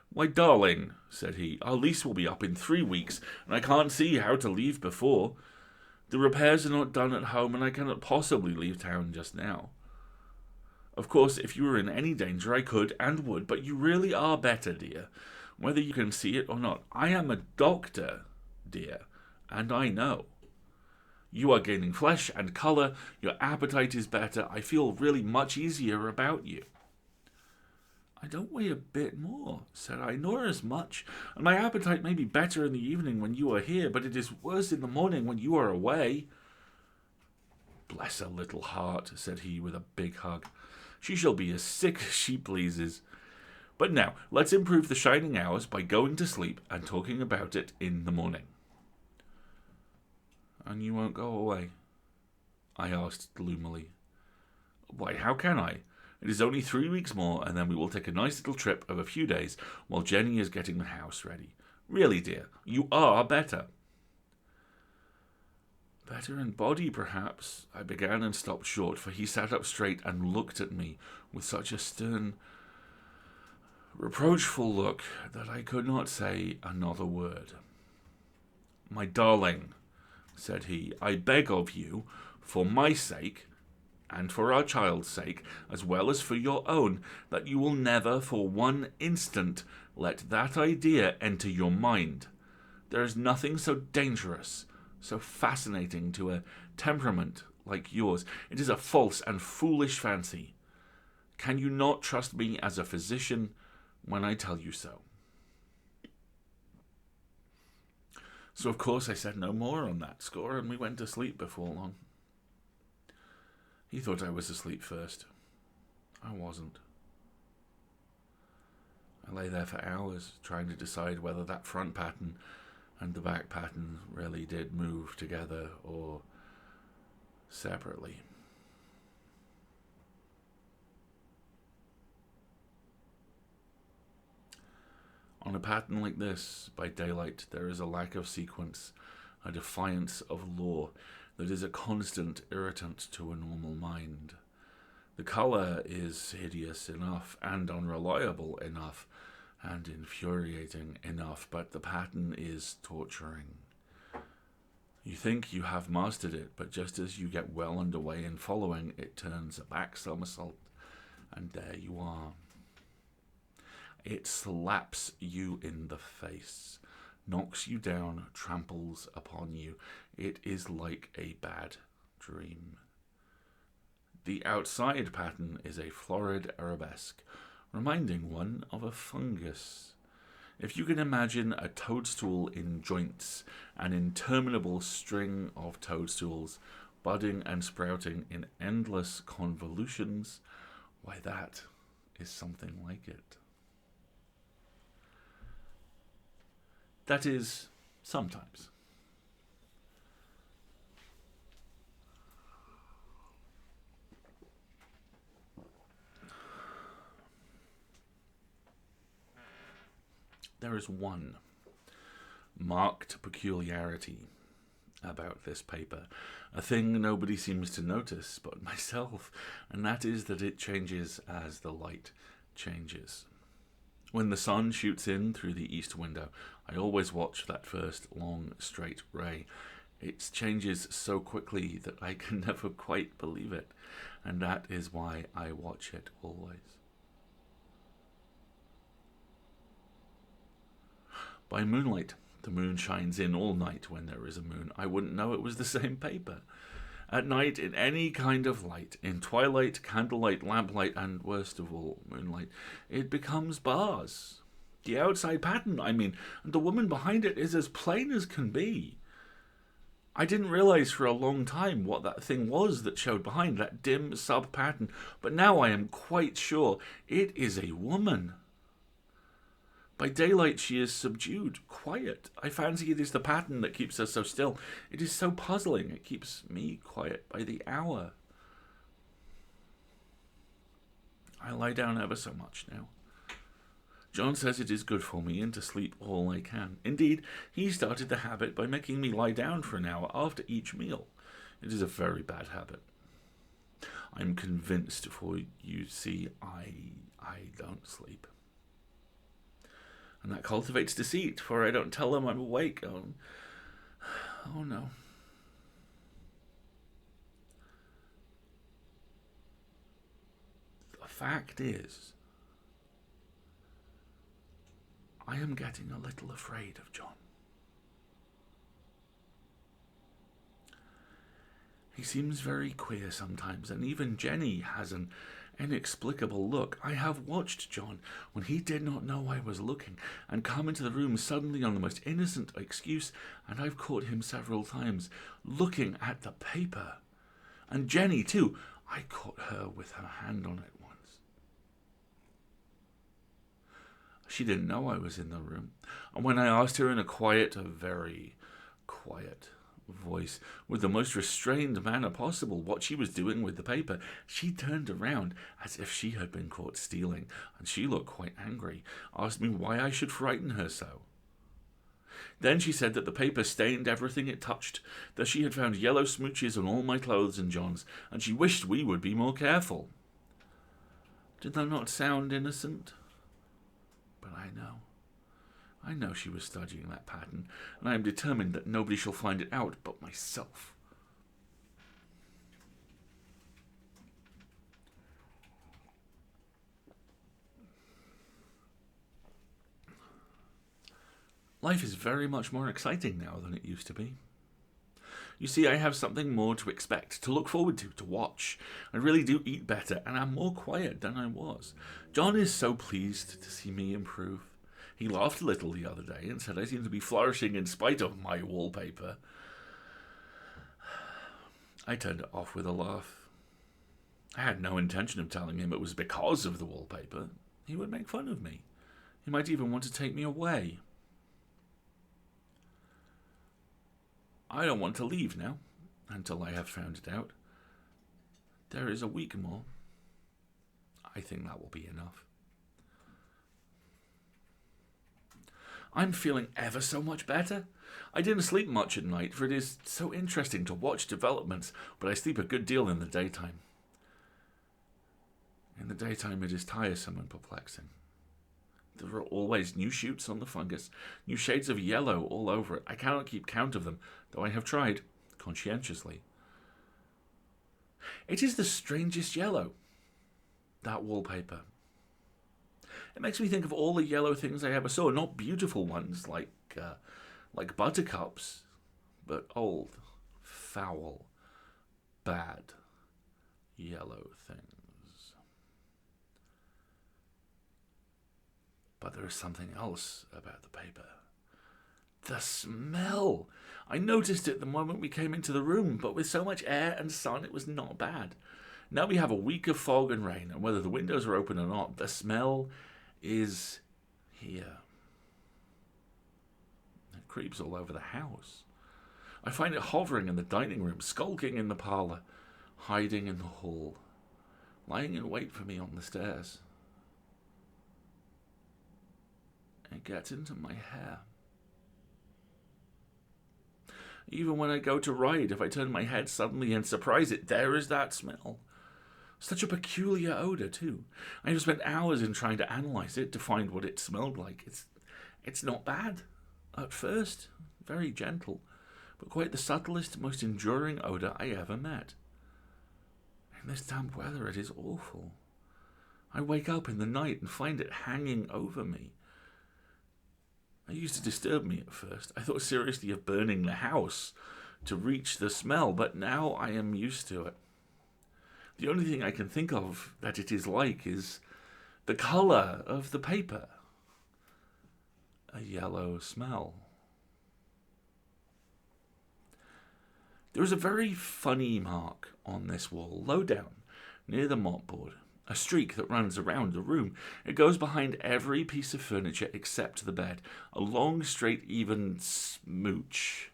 "Why, darling," said he, "our lease will be up in 3 weeks, and I can't see how to leave before. The repairs are not done at home, and I cannot possibly leave town just now. Of course, if you were in any danger, I could and would, but you really are better, dear, whether you can see it or not. I am a doctor, dear, and I know. You are gaining flesh and colour, your appetite is better, I feel really much easier about you." "I don't weigh a bit more," said I, "nor as much, and my appetite may be better in the evening when you are here, but it is worse in the morning when you are away." "Bless her little heart," said he with a big hug. "She shall be as sick as she pleases. But now, let's improve the shining hours by going to sleep and talking about it in the morning." "And you won't go away?" I asked gloomily. "Why, how can I? It is only 3 weeks more, and then we will take a nice little trip of a few days while Jenny is getting the house ready. Really, dear, you are better." "Better in body, perhaps," I began and stopped short, for he sat up straight and looked at me with such a stern, reproachful look that I could not say another word. "My darling," said he, "I beg of you, for my sake, and for our child's sake, as well as for your own, that you will never for one instant let that idea enter your mind. There is nothing so dangerous, so fascinating to a temperament like yours. It is a false and foolish fancy. Can you not trust me as a physician when I tell you so?" So of course I said no more on that score, and we went to sleep before long. He thought I was asleep first. I wasn't. I lay there for hours trying to decide whether that front pattern and the back pattern really did move together or separately. On a pattern like this, by daylight, there is a lack of sequence, a defiance of law that is a constant irritant to a normal mind. The colour is hideous enough and unreliable enough and infuriating enough, but the pattern is torturing. You think you have mastered it, but just as you get well underway in following, it turns a back somersault, and there you are. It slaps you in the face, knocks you down, tramples upon you. It is like a bad dream. The outside pattern is a florid arabesque, reminding one of a fungus. If you can imagine a toadstool in joints, an interminable string of toadstools, budding and sprouting in endless convolutions, why, that is something like it. That is, sometimes. There is one marked peculiarity about this paper, a thing nobody seems to notice but myself, and that is that it changes as the light changes. When the sun shoots in through the east window, I always watch that first long, straight ray. It changes so quickly that I can never quite believe it, and that is why I watch it always. By moonlight, the moon shines in all night when there is a moon. I wouldn't know it was the same paper. At night, in any kind of light, in twilight, candlelight, lamplight, and worst of all, moonlight, it becomes bars. The outside pattern, I mean, and the woman behind it is as plain as can be. I didn't realize for a long time what that thing was that showed behind that dim sub-pattern, but now I am quite sure it is a woman. By daylight she is subdued, quiet. I fancy it is the pattern that keeps her so still. It is so puzzling, it keeps me quiet by the hour. I lie down ever so much now. John says it is good for me and to sleep all I can. Indeed, he started the habit by making me lie down for an hour after each meal. It is a very bad habit. I'm convinced, for you see, I don't sleep. And that cultivates deceit, for I don't tell them I'm awake. Oh no. The fact is, I am getting a little afraid of John. He seems very queer sometimes, and even Jenny has an inexplicable look. I have watched John when he did not know I was looking and come into the room suddenly on the most innocent excuse, and I've caught him several times looking at the paper. And Jenny too. I caught her with her hand on it once. She didn't know I was in the room, and when I asked her in a quiet, a very quiet voice, with the most restrained manner possible, what she was doing with the paper, she turned around as if she had been caught stealing, and she looked quite angry, asked me why I should frighten her so. Then she said that the paper stained everything it touched, that she had found yellow smooches on all my clothes and John's, and she wished we would be more careful. Did that not sound innocent? But I know she was studying that pattern, and I am determined that nobody shall find it out but myself. Life is very much more exciting now than it used to be. You see, I have something more to expect, to look forward to watch. I really do eat better, and I'm more quiet than I was. John is so pleased to see me improve. He laughed a little the other day and said I seem to be flourishing in spite of my wallpaper. I turned it off with a laugh. I had no intention of telling him it was because of the wallpaper. He would make fun of me. He might even want to take me away. I don't want to leave now, until I have found it out. There is a week more. I think that will be enough. I'm feeling ever so much better. I didn't sleep much at night, for it is so interesting to watch developments, but I sleep a good deal in the daytime. In the daytime it is tiresome and perplexing. There are always new shoots on the fungus, new shades of yellow all over it. I cannot keep count of them, though I have tried, conscientiously. It is the strangest yellow, that wallpaper. It makes me think of all the yellow things I ever saw, not beautiful ones like buttercups, but old, foul, bad, yellow things. But there is something else about the paper. The smell! I noticed it the moment we came into the room, but with so much air and sun it was not bad. Now we have a week of fog and rain, and whether the windows are open or not, the smell is here. It creeps all over the house. I find it hovering in the dining room, skulking in the parlour, hiding in the hall, lying in wait for me on the stairs. It gets into my hair. Even when I go to ride, if I turn my head suddenly and surprise it, there is that smell. Such a peculiar odour, too. I have spent hours in trying to analyse it to find what it smelled like. It's not bad. At first, very gentle, but quite the subtlest, most enduring odour I ever met. In this damp weather, it is awful. I wake up in the night and find it hanging over me. It used to disturb me at first. I thought seriously of burning the house to reach the smell, but now I am used to it. The only thing I can think of that it is like is the colour of the paper. A yellow smell. There is a very funny mark on this wall, low down, near the mopboard. A streak that runs around the room. It goes behind every piece of furniture except the bed. A long, straight, even smooch,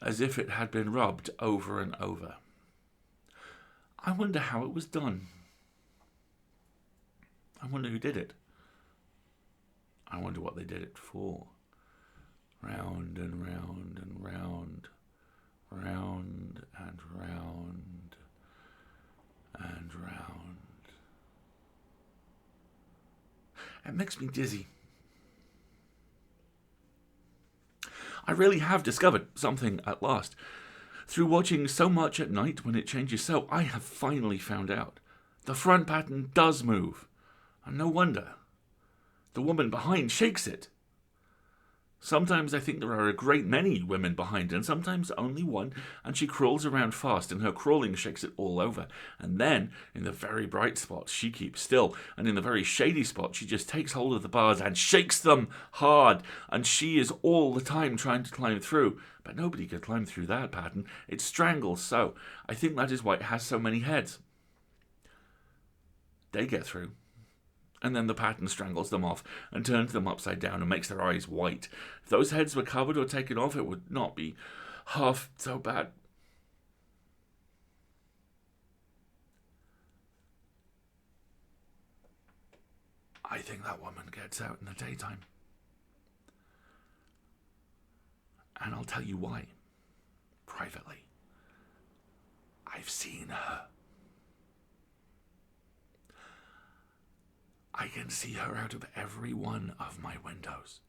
as if it had been rubbed over and over. I wonder how it was done. I wonder who did it. I wonder what they did it for. Round and round and round. Round and round and round. It makes me dizzy. I really have discovered something at last. Through watching so much at night when it changes so, I have finally found out. The front pattern does move. And no wonder. The woman behind shakes it. Sometimes I think there are a great many women behind, and sometimes only one, and she crawls around fast, and her crawling shakes it all over. And then, in the very bright spots, she keeps still, and in the very shady spots, she just takes hold of the bars and shakes them hard, and she is all the time trying to climb through. But nobody could climb through that pattern. It strangles so. I think that is why it has so many heads. They get through. And then the pattern strangles them off and turns them upside down and makes their eyes white. If those heads were covered or taken off, it would not be half so bad. I think that woman gets out in the daytime. And I'll tell you why. Privately. I've seen her. I can see her out of every one of my windows.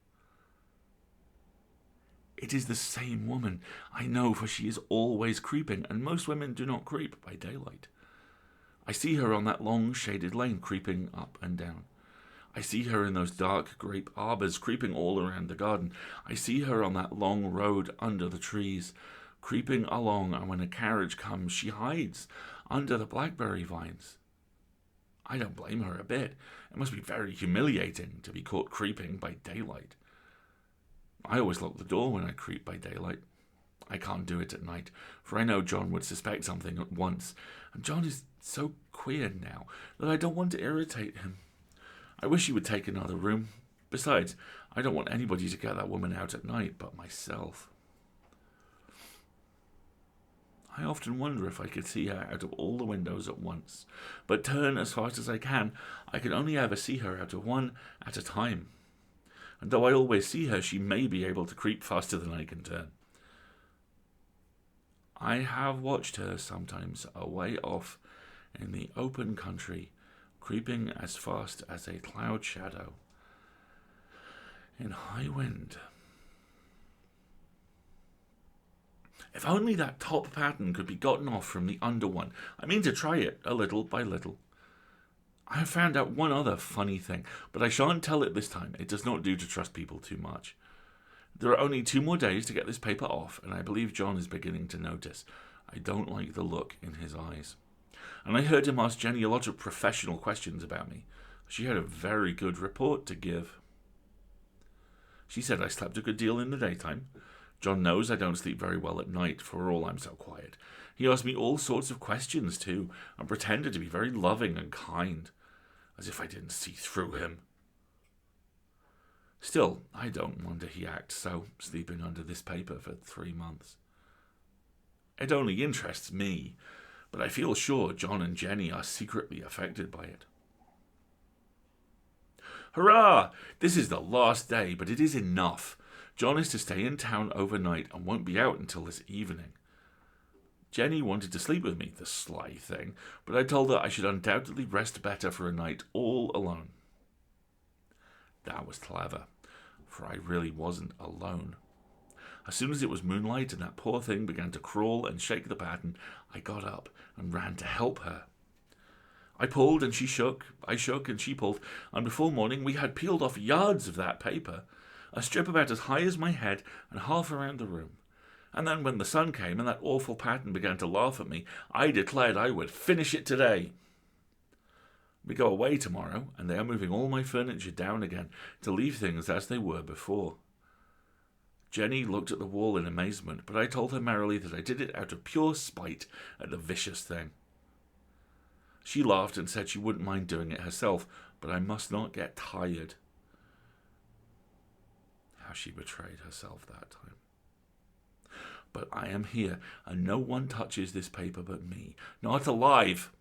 It is the same woman, I know, for she is always creeping, and most women do not creep by daylight. I see her on that long shaded lane creeping up and down. I see her in those dark grape arbours creeping all around the garden. I see her on that long road under the trees, creeping along, and when a carriage comes, she hides under the blackberry vines. I don't blame her a bit. It must be very humiliating to be caught creeping by daylight. I always lock the door when I creep by daylight. I can't do it at night, for I know John would suspect something at once, and John is so queer now that I don't want to irritate him. I wish he would take another room. Besides, I don't want anybody to get that woman out at night but myself. I often wonder if I could see her out of all the windows at once, but turn as fast as I can only ever see her out of one at a time. And though I always see her, she may be able to creep faster than I can turn. I have watched her sometimes away off in the open country, creeping as fast as a cloud shadow in high wind. If only that top pattern could be gotten off from the under one. I mean to try it, a little by little. I have found out one other funny thing, but I shan't tell it this time. It does not do to trust people too much. There are only 2 more days to get this paper off, and I believe John is beginning to notice. I don't like the look in his eyes. And I heard him ask Jenny a lot of professional questions about me. She had a very good report to give. She said I slept a good deal in the daytime. John knows I don't sleep very well at night, for all I'm so quiet. He asked me all sorts of questions, too, and pretended to be very loving and kind, as if I didn't see through him. Still, I don't wonder he acts so, sleeping under this paper for 3 months. It only interests me, but I feel sure John and Jenny are secretly affected by it. Hurrah! This is the last day, but it is enough. John is to stay in town overnight and won't be out until this evening. Jenny wanted to sleep with me, the sly thing, but I told her I should undoubtedly rest better for a night all alone. That was clever, for I really wasn't alone. As soon as it was moonlight and that poor thing began to crawl and shake the pattern, I got up and ran to help her. I pulled and she shook, I shook and she pulled, and before morning we had peeled off yards of that paper, a strip about as high as my head and half around the room. And then when the sun came and that awful pattern began to laugh at me, I declared I would finish it today. We go away tomorrow, and they are moving all my furniture down again to leave things as they were before. Jenny looked at the wall in amazement, but I told her merrily that I did it out of pure spite at the vicious thing. She laughed and said she wouldn't mind doing it herself, but I must not get tired. How she betrayed herself that time. But I am here, and no one touches this paper but me. Not alive.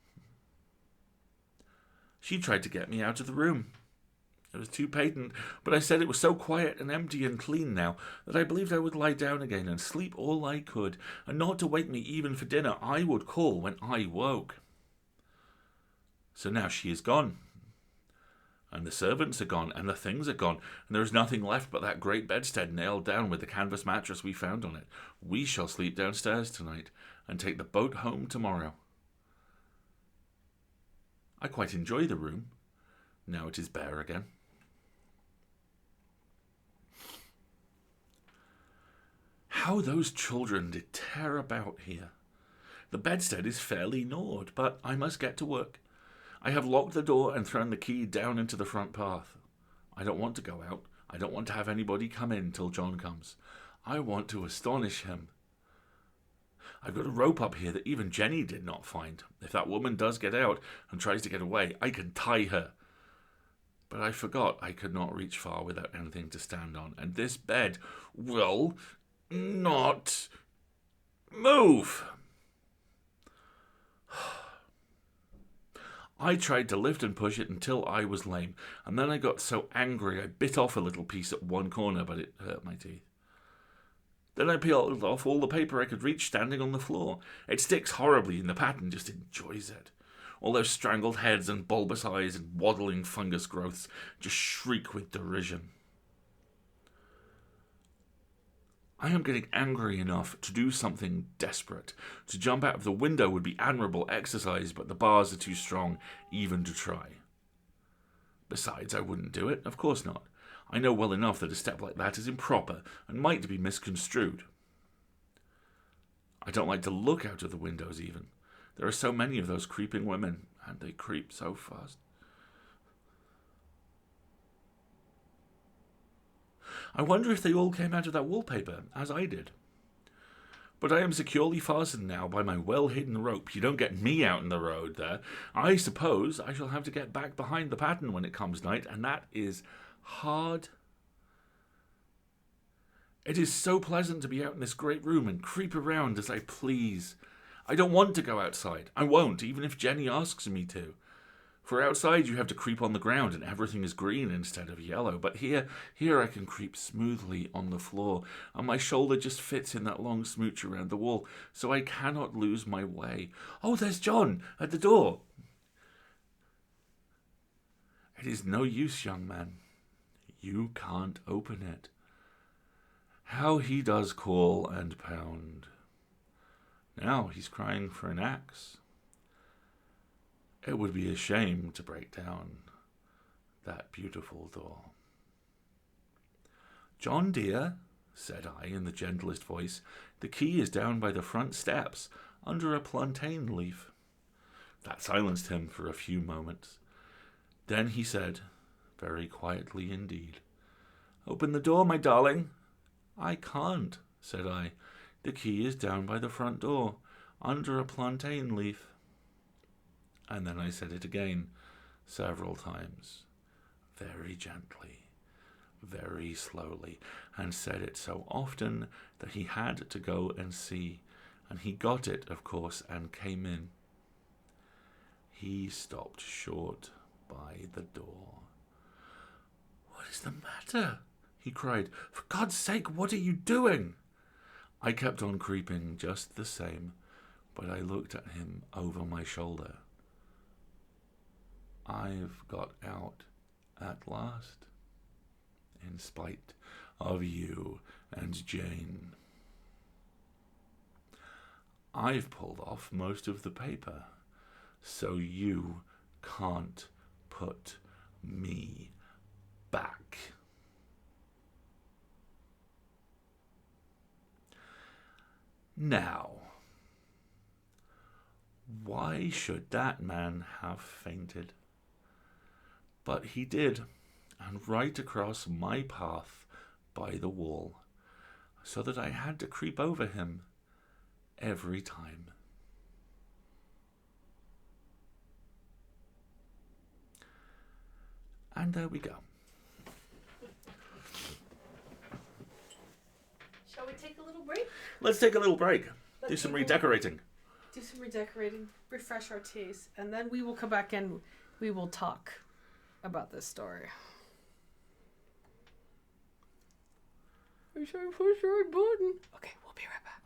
She tried to get me out of the room. It was too patent, but I said it was so quiet and empty and clean now that I believed I would lie down again and sleep all I could, and not to wake me even for dinner. I would call when I woke. So now she is gone. And the servants are gone, and the things are gone, and there is nothing left but that great bedstead nailed down with the canvas mattress we found on it. We shall sleep downstairs tonight, and take the boat home tomorrow. I quite enjoy the room. Now it is bare again. How those children did tear about here. The bedstead is fairly gnawed, but I must get to work. I have locked the door and thrown the key down into the front path. I don't want to go out. I don't want to have anybody come in till John comes. I want to astonish him. I've got a rope up here that even Jenny did not find. If that woman does get out and tries to get away, I can tie her. But I forgot I could not reach far without anything to stand on, and this bed will not move. I tried to lift and push it until I was lame, and then I got so angry I bit off a little piece at one corner, but it hurt my teeth. Then I peeled off all the paper I could reach standing on the floor. It sticks horribly, and the pattern just enjoys it. All those strangled heads and bulbous eyes and waddling fungus growths just shriek with derision. I am getting angry enough to do something desperate. To jump out of the window would be admirable exercise, but the bars are too strong even to try. Besides, I wouldn't do it. Of course not. I know well enough that a step like that is improper and might be misconstrued. I don't like to look out of the windows even. There are so many of those creeping women, and they creep so fast. I wonder if they all came out of that wallpaper, as I did. But I am securely fastened now by my well-hidden rope. You don't get me out in the road there. I suppose I shall have to get back behind the pattern when it comes night, and that is hard. It is so pleasant to be out in this great room and creep around as I please. I don't want to go outside. I won't, even if Jenny asks me to. For outside you have to creep on the ground and everything is green instead of yellow. But here I can creep smoothly on the floor, and my shoulder just fits in that long smooch around the wall, so I cannot lose my way. Oh, there's John at the door. It is no use, young man. You can't open it. How he does call and pound. Now he's crying for an axe. It would be a shame to break down that beautiful door. John dear, said I in the gentlest voice, the key is down by the front steps, under a plantain leaf. That silenced him for a few moments. Then he said, very quietly indeed, Open the door, my darling. I can't, said I. The key is down by the front door, under a plantain leaf. And then I said it again, several times, very gently, very slowly, and said it so often that he had to go and see, and he got it, of course, and came in. He stopped short by the door. What is the matter? he cried. "For God's sake, what are you doing?" I kept on creeping just the same, but I looked at him over my shoulder. "I've got out at last, in spite of you and Jane. I've pulled off most of the paper, so you can't put me back." Now, why should that man have fainted? But he did, and right across my path by the wall, so that I had to creep over him every time. And there we go. Shall we take a little break? Let's take a little break. Do some redecorating. Refresh our taste, and then we will come back and we will talk about this story. I should push the right button. Okay, we'll be right back.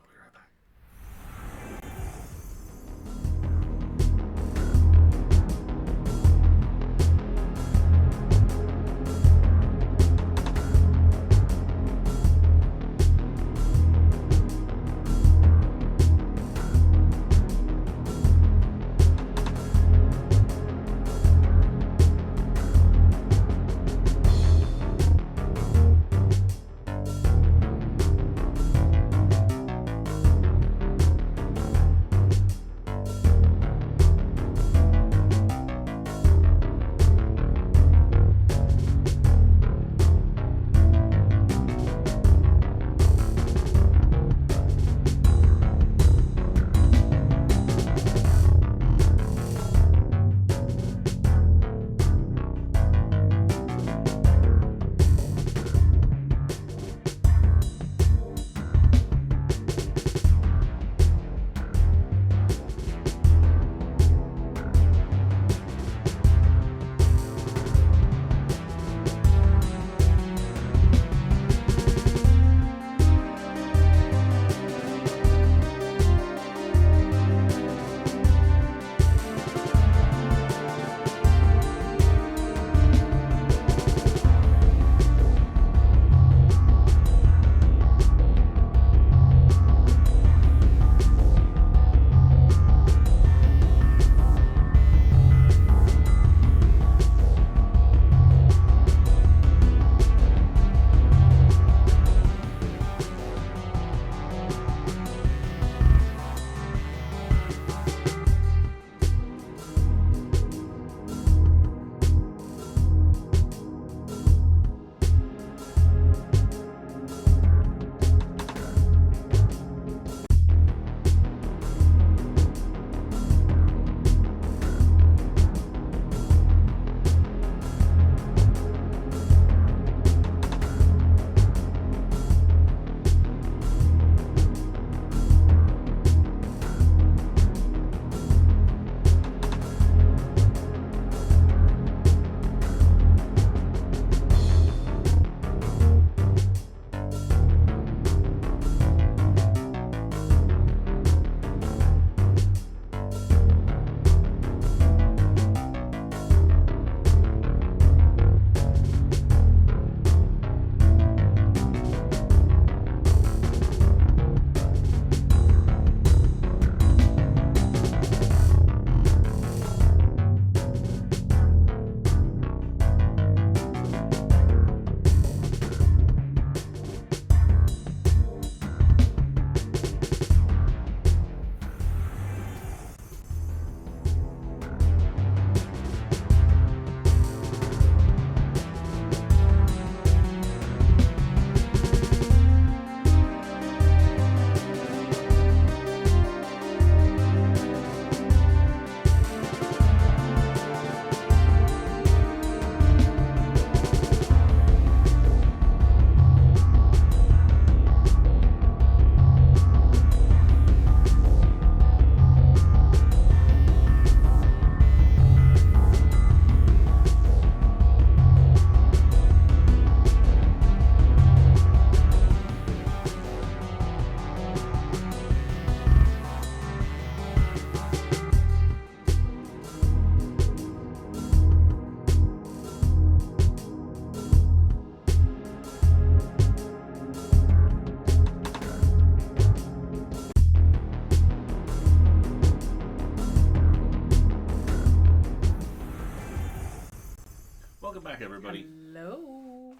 back, everybody. Hello.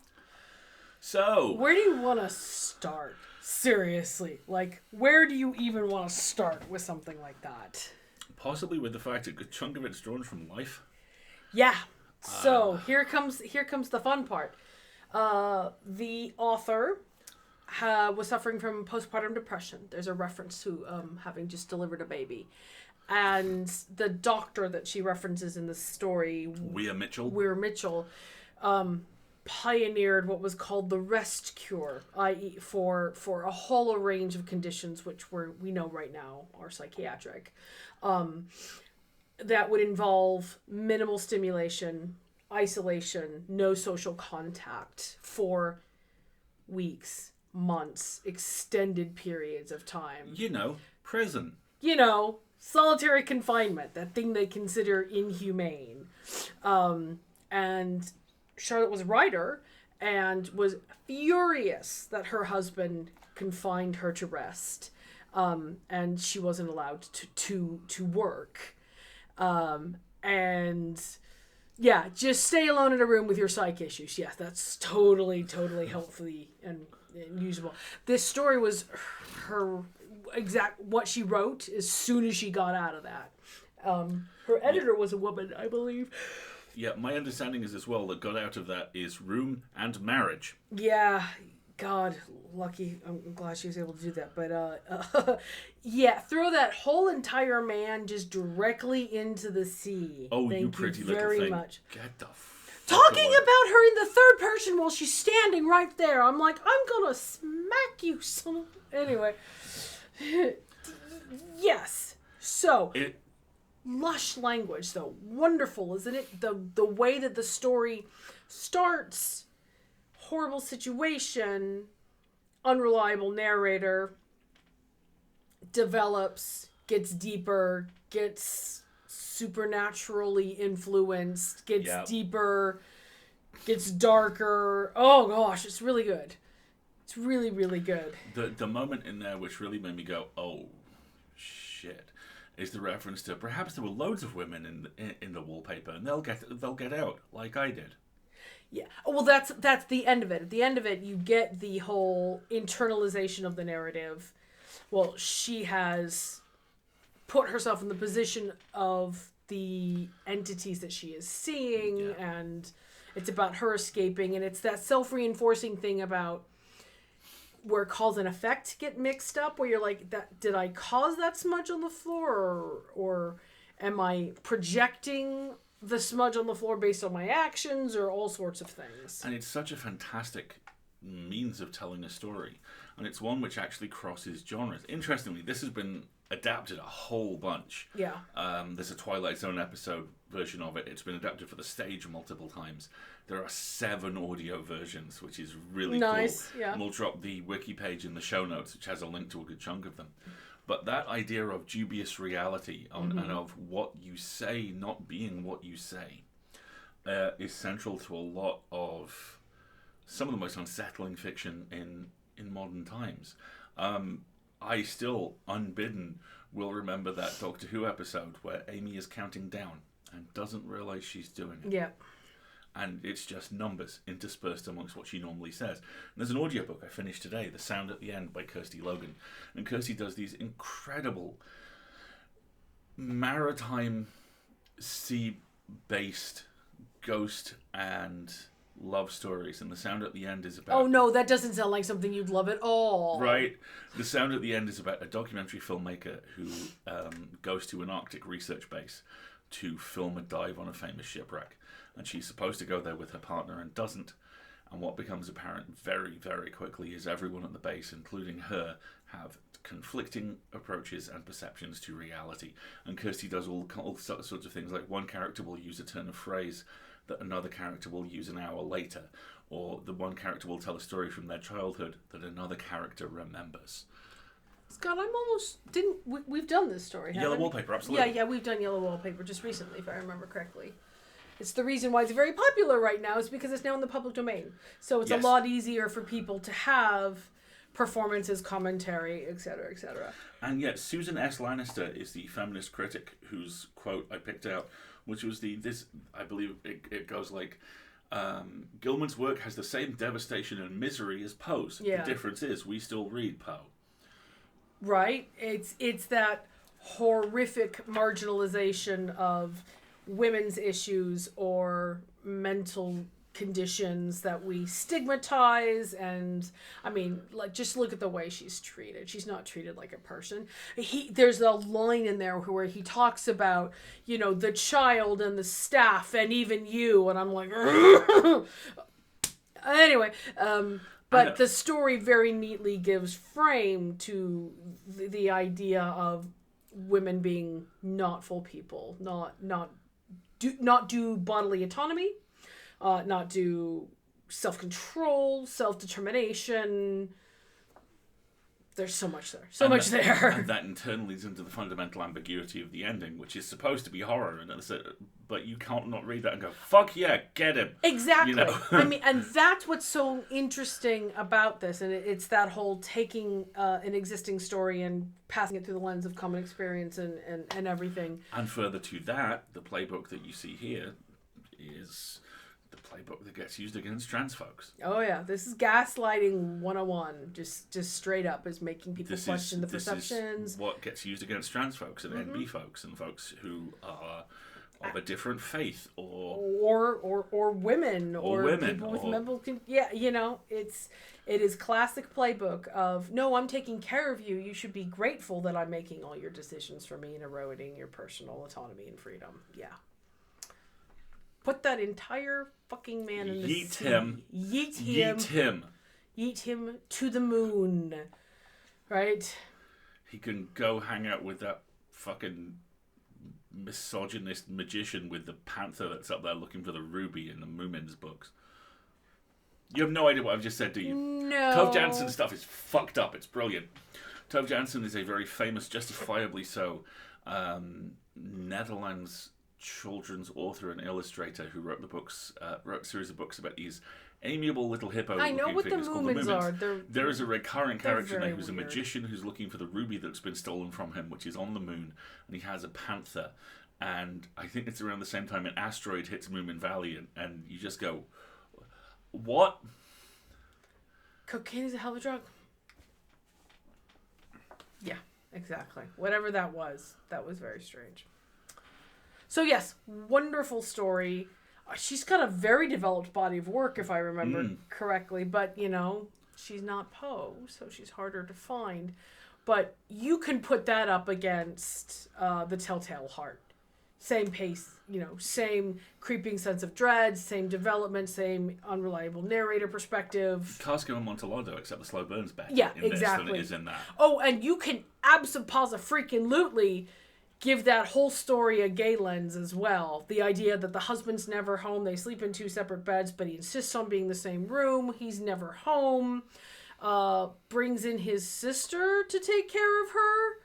So, Where do you want to start? Seriously. Like, where do you even want to start with something like that? possibly with the fact that a good chunk of it's drawn from life. Yeah. So, here comes the fun part. The author was suffering from postpartum depression. There's a reference to having just delivered a baby. And the doctor that she references in the story, Weir Mitchell, pioneered what was called the rest cure, i.e. for a whole range of conditions which we know right now are psychiatric, that would involve minimal stimulation, isolation, no social contact for weeks, months, extended periods of time. prison. Solitary confinement, that thing they consider inhumane. And Charlotte was a writer and was furious that her husband confined her to rest. And she wasn't allowed to work. And yeah, just stay alone in a room with your psych issues. Yes, that's totally helpfully and usable. This story was her exact what she wrote as soon as she got out of that. Her editor was a woman, I believe. Yeah, my understanding is as well that got out of that is Room and Marriage. Yeah, God, lucky. I'm glad she was able to do that. But yeah, throw that whole entire man just directly into the sea. Oh, Thank you pretty you little very thing. much. Get the Talking about her in the third person while she's standing right there. I'm like, I'm gonna smack you, son of... Anyway. Yes. So, lush language, though. Wonderful, isn't it? The way that the story starts, horrible situation, unreliable narrator, develops, gets deeper, gets supernaturally influenced, gets deeper, gets darker. Oh gosh, it's really good. It's really, really good. The moment in there which really made me go, oh shit, is the reference to perhaps there were loads of women in the wallpaper and they'll get out like I did. Yeah. Well, that's the end of it. At the end of it, you get the whole internalization of the narrative. Well, she has put herself in the position of the entities that she is seeing, and it's about her escaping, and it's that self-reinforcing thing about where cause and effect get mixed up, where you're like, did I cause that smudge on the floor, or am I projecting the smudge on the floor based on my actions, or all sorts of things. And it's such a fantastic means of telling a story, and it's one which actually crosses genres. Interestingly, this has been adapted a whole bunch. Yeah. There's a Twilight Zone episode version of it. It's been adapted for the stage multiple times. There are 7 audio versions, which is really nice. Cool. Yeah. And we'll drop the wiki page in the show notes, which has a link to a good chunk of them. But that idea of dubious reality and of what you say not being what you say is central to a lot of some of the most unsettling fiction in modern times. I still, unbidden, will remember that Doctor Who episode where Amy is counting down and doesn't realise she's doing it. Yeah. And it's just numbers interspersed amongst what she normally says. And there's an audiobook I finished today, The Sound at the End by Kirsty Logan. And Kirsty does these incredible maritime sea-based ghost and love stories, and The Sound at the End is about... Oh no, that doesn't sound like something you'd love at all. Right. The Sound at the End is about a documentary filmmaker who goes to an Arctic research base to film a dive on a famous shipwreck. And she's supposed to go there with her partner and doesn't. And what becomes apparent very, very quickly is everyone at the base, including her, have conflicting approaches and perceptions to reality. And Kirsty does all sorts of things, like one character will use a turn of phrase that another character will use an hour later, or the one character will tell a story from their childhood that another character remembers. Scott, we've done this story, haven't we? Yellow Wallpaper, absolutely. Yeah, we've done Yellow Wallpaper just recently, if I remember correctly. It's the reason why it's very popular right now is because it's now in the public domain. So it's a lot easier for people to have performances, commentary, etc., etc. And yet, Susan S. Lannister is the feminist critic whose quote I picked out, which was I believe it goes like, Gilman's work has the same devastation and misery as Poe's. Yeah. The difference is we still read Poe. Right? It's that horrific marginalization of women's issues or mental conditions that we stigmatize. And I mean, like, just look at the way she's treated. She's not treated like a person. There's a line in there where he talks about, you know, the child and the staff and even you, and I'm like anyway, but the story very neatly gives frame to the idea of women being not full people, not do bodily autonomy, not do self-control, self-determination. There's so much there. And that in turn leads into the fundamental ambiguity of the ending, which is supposed to be horror, but you can't not read that and go, fuck yeah, get him. Exactly. You know? I mean, and that's what's so interesting about this, and it's that whole taking an existing story and passing it through the lens of common experience and everything. And further to that, the playbook that you see here is the playbook that gets used against trans folks. Oh yeah, this is gaslighting 101. Just straight up is making people question the perceptions. This is what gets used against trans folks and NB folks and folks who are of a different faith or women or people with mental you know, it is classic playbook of, no, I'm taking care of you. You should be grateful that I'm making all your decisions for me and eroding your personal autonomy and freedom. Yeah. Put that entire fucking man in the sea. Yeet him to the moon. Right? He can go hang out with that fucking misogynist magician with the panther that's up there looking for the ruby in the Moomins books. You have no idea what I've just said, do you? No. Tove Jansson stuff is fucked up. It's brilliant. Tove Jansson is a very famous, justifiably so, Netherlands children's author and illustrator who wrote a series of books about these amiable little hippo. I know what the Moomins are. There is a recurring character there who's weird. a magician who's looking for the ruby that's been stolen from him, which is on the moon, and he has a panther. And I think it's around the same time an asteroid hits Moomin Valley, and you just go, what? Cocaine is a hell of a drug. Yeah, exactly. Whatever that was very strange. So yes, wonderful story. She's got a very developed body of work, if I remember correctly. But, you know, she's not Poe, so she's harder to find. But you can put that up against The Telltale Heart. Same pace, you know, same creeping sense of dread, same development, same unreliable narrator perspective. Casco and Montalado, except the slow burn's better Yeah, in exactly. this than it is in that. Oh, and you can abso-freaking-lutely give that whole story a gay lens as well. The idea that the husband's never home, they sleep in two separate beds, but he insists on being in the same room, he's never home, brings in his sister to take care of her.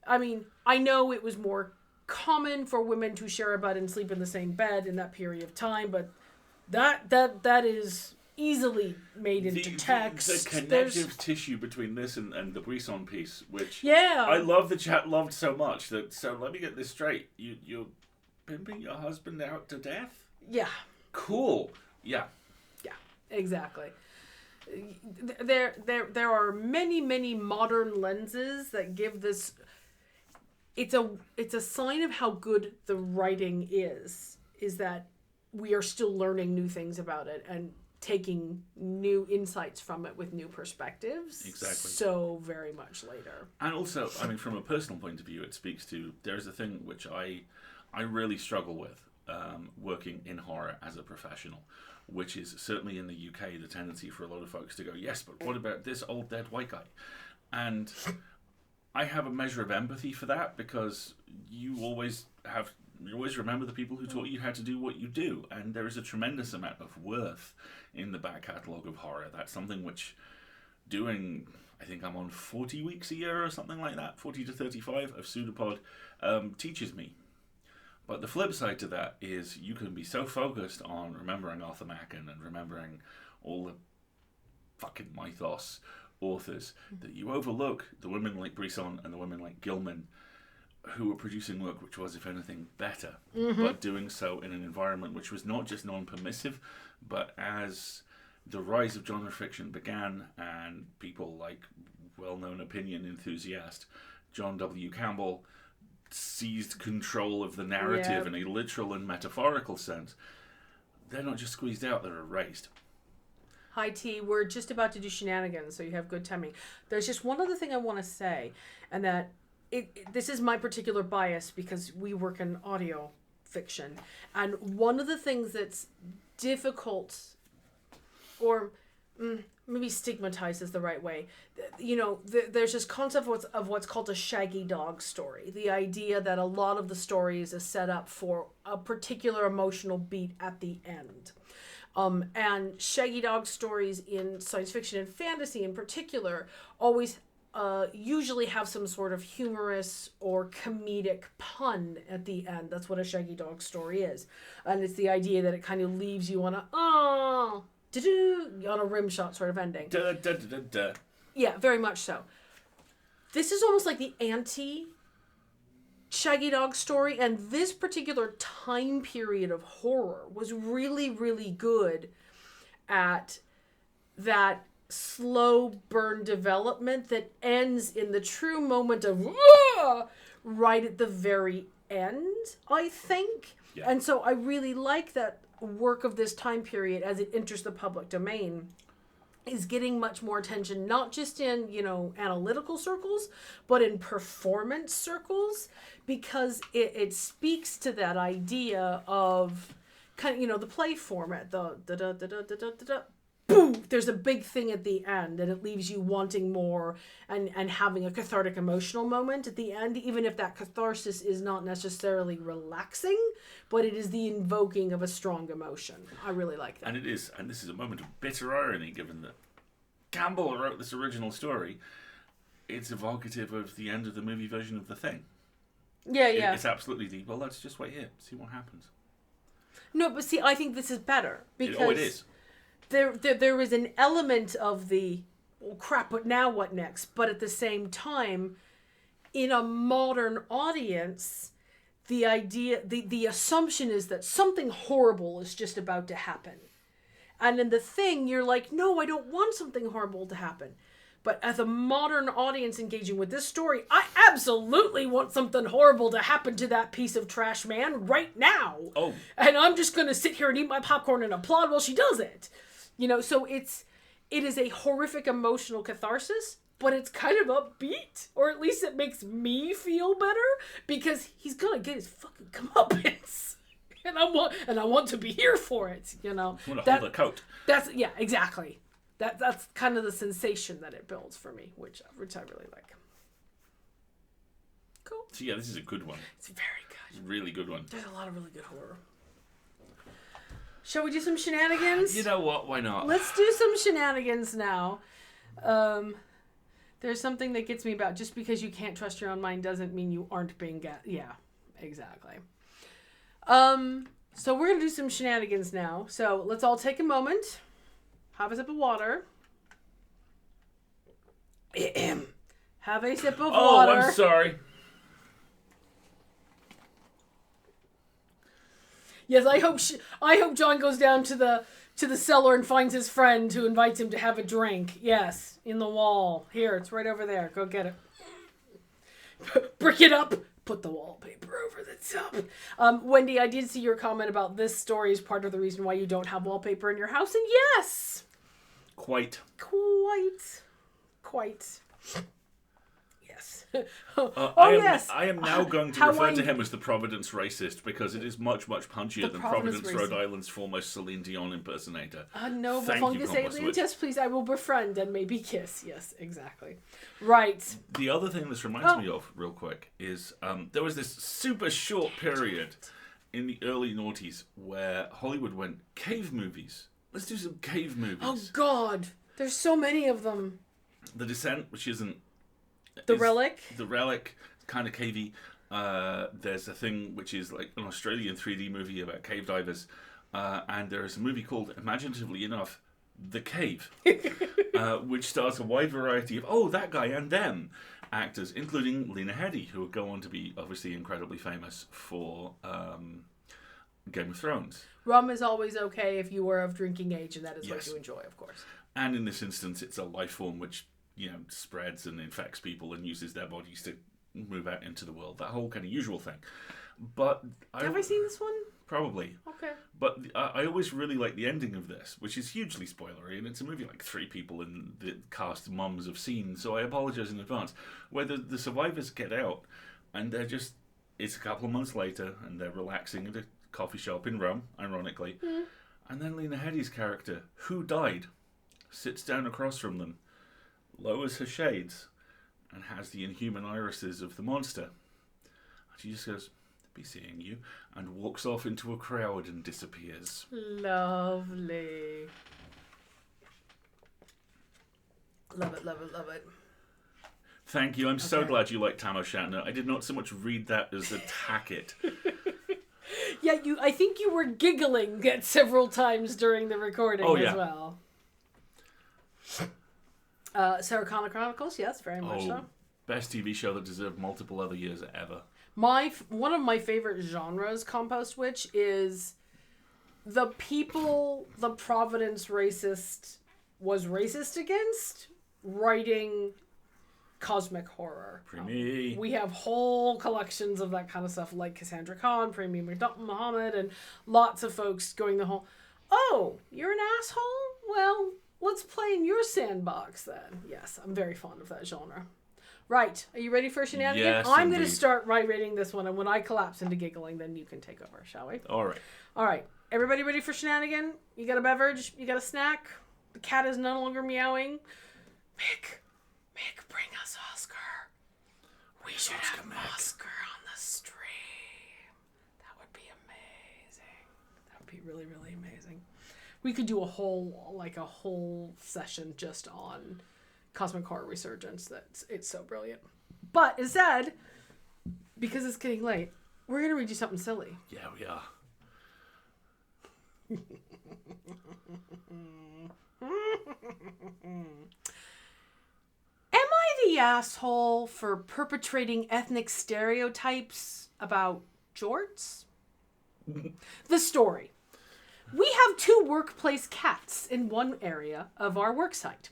I mean, I know it was more common for women to share a bed and sleep in the same bed in that period of time, but that is easily made into text. The connective tissue between this and the Brisson piece, which yeah, I love the chat loved so much that, so let me get this straight. You're pimping your husband out to death? Yeah. Cool. Yeah. Yeah, exactly. There are many modern lenses that give this. It's a sign of how good the writing is that we are still learning new things about it and taking new insights from it with new perspectives. Exactly. So very much later. And also, I mean, from a personal point of view, it speaks to, there's a thing which I really struggle with working in horror as a professional, which is certainly in the UK, the tendency for a lot of folks to go, yes, but what about this old dead white guy? And I have a measure of empathy for that, because you always remember the people who taught you how to do what you do, and there is a tremendous amount of worth in the back catalogue of horror. That's something which doing, I think I'm on 40 weeks a year or something like that, 40 to 35 of Pseudopod, teaches me. But the flip side to that is you can be so focused on remembering Arthur Machen and remembering all the fucking mythos authors that you overlook the women like Brisson and the women like Gilman who were producing work which was, if anything, better, but doing so in an environment which was not just non-permissive, but as the rise of genre fiction began and people like well-known opinion enthusiast John W. Campbell seized control of the narrative in a literal and metaphorical sense, they're not just squeezed out, they're erased. Hi T, we're just about to do shenanigans, so you have good timing. There's just one other thing I want to say, and that this is my particular bias because we work in audio fiction, and one of the things that's difficult, or maybe stigmatized is the right way, there's this concept of what's called a shaggy dog story. The idea that a lot of the stories is set up for a particular emotional beat at the end. And shaggy dog stories in science fiction and fantasy in particular always usually have some sort of humorous or comedic pun at the end. That's what a shaggy dog story is. And it's the idea that it kind of leaves you on a, on a rim shot sort of ending. Yeah, very much so. This is almost like the anti-shaggy dog story, and this particular time period of horror was really, really good at that slow burn development that ends in the true moment of right at the very end, I think. Yeah. And so I really like that work of this time period as it enters the public domain is getting much more attention, not just in, analytical circles, but in performance circles, because it speaks to that idea of kind of, the play format, the boom, there's a big thing at the end, and it leaves you wanting more and having a cathartic emotional moment at the end, even if that catharsis is not necessarily relaxing, but it is the invoking of a strong emotion. I really like that. And this is a moment of bitter irony, given that Campbell wrote this original story. It's evocative of the end of the movie version of The Thing. Yeah. It's absolutely deep. Well, let's just wait here, see what happens. No, but see, I think this is better, because it is. There is an element of the, well, crap, but now what next? But at the same time, in a modern audience, the idea, the assumption is that something horrible is just about to happen. And in The Thing, you're like, no, I don't want something horrible to happen. But as a modern audience engaging with this story, I absolutely want something horrible to happen to that piece of trash man right now. Oh. And I'm just going to sit here and eat my popcorn and applaud while she does it. So it is a horrific emotional catharsis, but it's kind of upbeat, or at least it makes me feel better, because he's gonna get his fucking comeuppance, and I want to be here for it. I want to hold a coat. Yeah, exactly. That's kind of the sensation that it builds for me, which I really like. Cool. So yeah, this is a good one. It's very good. It's a really good one. There's a lot of really good horror. Shall we do some shenanigans? You know what? Why not? Let's do some shenanigans now. There's something that gets me about just because you can't trust your own mind doesn't mean you aren't being yeah, exactly. So we're going to do some shenanigans now. So let's all take a moment. Have a sip of water. Have a sip of water. Oh, I'm sorry. Yes, I hope John goes down to the cellar and finds his friend who invites him to have a drink. Yes, in the wall. Here, it's right over there. Go get it. Brick it up. Put the wallpaper over the top. Wendy, I did see your comment about this story is part of the reason why you don't have wallpaper in your house, and yes! Quite. Yes. Yes. I am now going to refer to him as the Providence racist, because it is much, much punchier than Providence, Rhode Island's foremost Celine Dion impersonator. No, fungus aliens. Yes, please, I will befriend and maybe kiss. Yes, exactly. Right. The other thing this reminds me of, real quick, is there was this super short period in the early noughties where Hollywood went, cave movies. Let's do some cave movies. Oh, God. There's so many of them. The Descent, which isn't... The Relic? The Relic, kind of cavey. There's a thing which is like an Australian 3D movie about cave divers. And there is a movie called, imaginatively enough, The Cave, which stars a wide variety of, that guy and them. actors, including Lena Headey, who would go on to be obviously incredibly famous for Game of Thrones. Rum is always okay if you are of drinking age, and that is what you enjoy, of course. And in this instance, it's a life form which, spreads and infects people and uses their bodies to move out into the world. That whole kind of usual thing. But have I seen this one? Probably. Okay. But I always really like the ending of this, which is hugely spoilery, and it's a movie like 3 people in the cast mums have seen, so I apologise in advance. Where the survivors get out, and it's a couple of months later, and they're relaxing at a coffee shop in Rome, ironically. Mm. And then Lena Headey's character, who died, sits down across from them, lowers her shades, and has the inhuman irises of the monster. And she just goes, "Be seeing you," and walks off into a crowd and disappears. Lovely. Love it, love it, love it. Thank you. I'm so glad you like Tamo Shatner. I did not so much read that as attack it. Yeah, I think you were giggling at several times during the recording as well. Sarah Connor Chronicles, yes, very much so. Best TV show that deserved multiple other years ever. One of my favorite genres, Compost Witch, is the people the Providence racist was racist against writing cosmic horror. We have whole collections of that kind of stuff, like Cassandra Khan, Premi Muhammad, and lots of folks going the whole, "Oh, you're an asshole? Well, let's play in your sandbox then." Yes, I'm very fond of that genre. Right. Are you ready for a shenanigan? Yes, I'm going to start rating this one, and when I collapse into giggling, then you can take over, shall we? All right. All right. Everybody ready for shenanigan? You got a beverage? You got a snack? The cat is no longer meowing. Mick, bring us Oscar. We should have Oscar on the stream. That would be amazing. That would be really, really amazing. We could do a whole session just on Cosmic Horror Resurgence. It's so brilliant. But instead, because it's getting late, we're going to read you something silly. Yeah, we are. Am I the asshole for perpetrating ethnic stereotypes about jorts? The story. We have 2 workplace cats in one area of our worksite.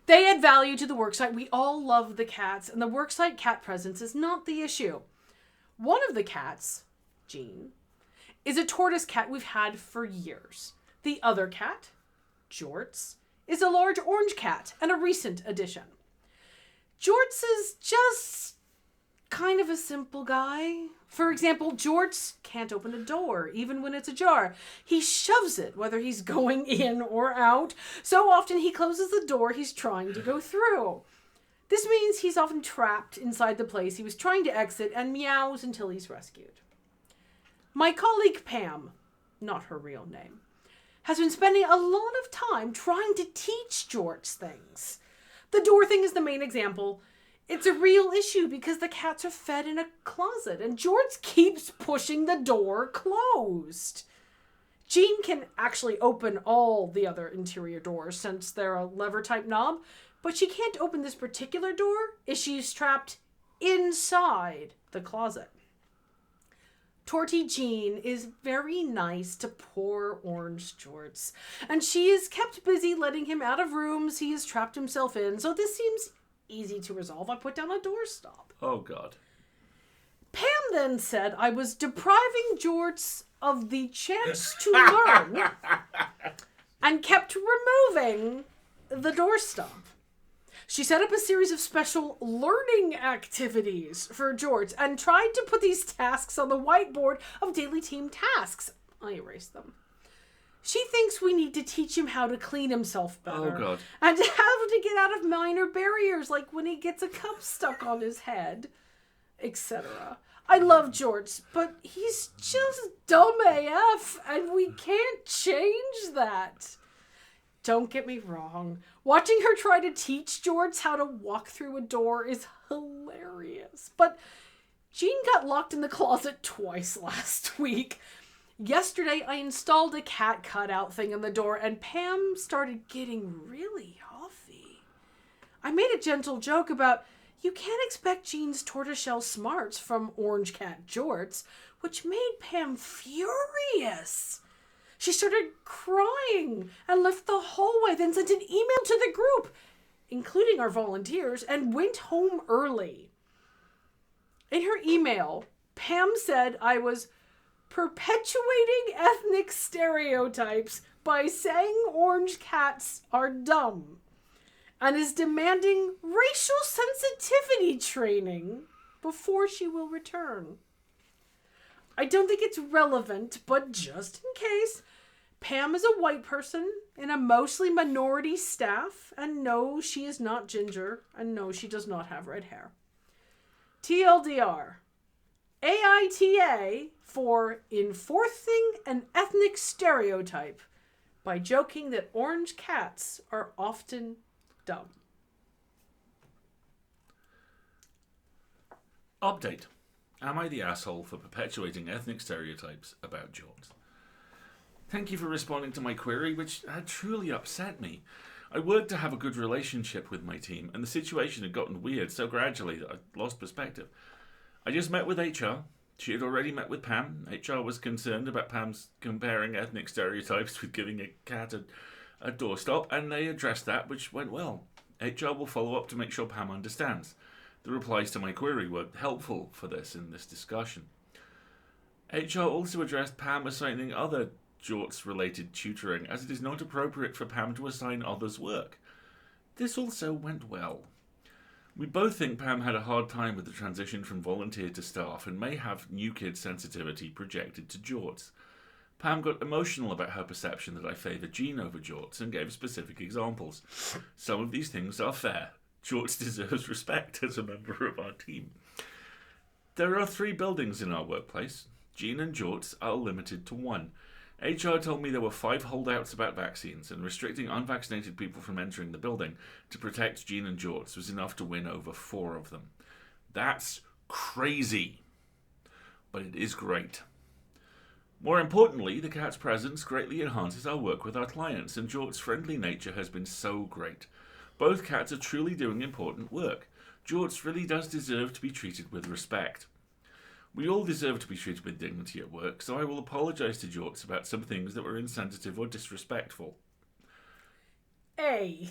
They add value to the worksite. We all love the cats, and the worksite cat presence is not the issue. One of the cats, Jean, is a tortoise cat we've had for years. The other cat, Jorts, is a large orange cat and a recent addition. Jorts is just kind of a simple guy. For example, Jorts can't open a door, even when it's ajar. He shoves it, whether he's going in or out. So often he closes the door he's trying to go through. This means he's often trapped inside the place he was trying to exit and meows until he's rescued. My colleague Pam, not her real name, has been spending a lot of time trying to teach Jorts things. The door thing is the main example. It's a real issue because the cats are fed in a closet and Jorts keeps pushing the door closed. Jean can actually open all the other interior doors since they're a lever type knob, but she can't open this particular door as she's trapped inside the closet. Torty Jean is very nice to poor orange Jorts, and she is kept busy letting him out of rooms he has trapped himself in, so this seems easy to resolve. I put down a doorstop. Oh, God. Pam then said I was depriving Jorts of the chance to learn and kept removing the doorstop. She set up a series of special learning activities for Jorts and tried to put these tasks on the whiteboard of daily team tasks. I erased them. She thinks we need to teach him how to clean himself better. Oh, God. And how to get out of minor barriers, like when he gets a cup stuck on his head, etc. I love Jorts, but he's just dumb AF, and we can't change that. Don't get me wrong. Watching her try to teach Jorts how to walk through a door is hilarious. But Jean got locked in the closet twice last week. Yesterday, I installed a cat cutout thing in the door, and Pam started getting really huffy. I made a gentle joke about, you can't expect Jean's tortoiseshell smarts from Orange Cat Jorts, which made Pam furious. She started crying and left the hallway, then sent an email to the group, including our volunteers, and went home early. In her email, Pam said I was perpetuating ethnic stereotypes by saying orange cats are dumb, and is demanding racial sensitivity training before she will return. I don't think it's relevant, but just in case, Pam is a white person in a mostly minority staff, and no, she is not ginger, and no, she does not have red hair. TLDR. AITA for enforcing an ethnic stereotype by joking that orange cats are often dumb. Update. Am I the asshole for perpetuating ethnic stereotypes about Jorts? Thank you for responding to my query, which had truly upset me. I worked to have a good relationship with my team, and the situation had gotten weird so gradually that I lost perspective. I just met with HR. She had already met with Pam. HR was concerned about Pam's comparing ethnic stereotypes with giving a cat a doorstop, and they addressed that, which went well. HR will follow up to make sure Pam understands. The replies to my query were helpful for this in this discussion. HR also addressed Pam assigning other Jorts-related tutoring, as it is not appropriate for Pam to assign others work. This also went well. We both think Pam had a hard time with the transition from volunteer to staff and may have new kid sensitivity projected to Jorts. Pam got emotional about her perception that I favour Jean over Jorts and gave specific examples. Some of these things are fair. Jorts deserves respect as a member of our team. There are 3 buildings in our workplace. Jean and Jorts are limited to 1. HR told me there were 5 holdouts about vaccines, and restricting unvaccinated people from entering the building to protect Jean and Jorts was enough to win over 4 of them. That's crazy. But it is great. More importantly, the cat's presence greatly enhances our work with our clients, and Jort's friendly nature has been so great. Both cats are truly doing important work. Jorts really does deserve to be treated with respect. We all deserve to be treated with dignity at work, so I will apologise to Jorts about some things that were insensitive or disrespectful. A.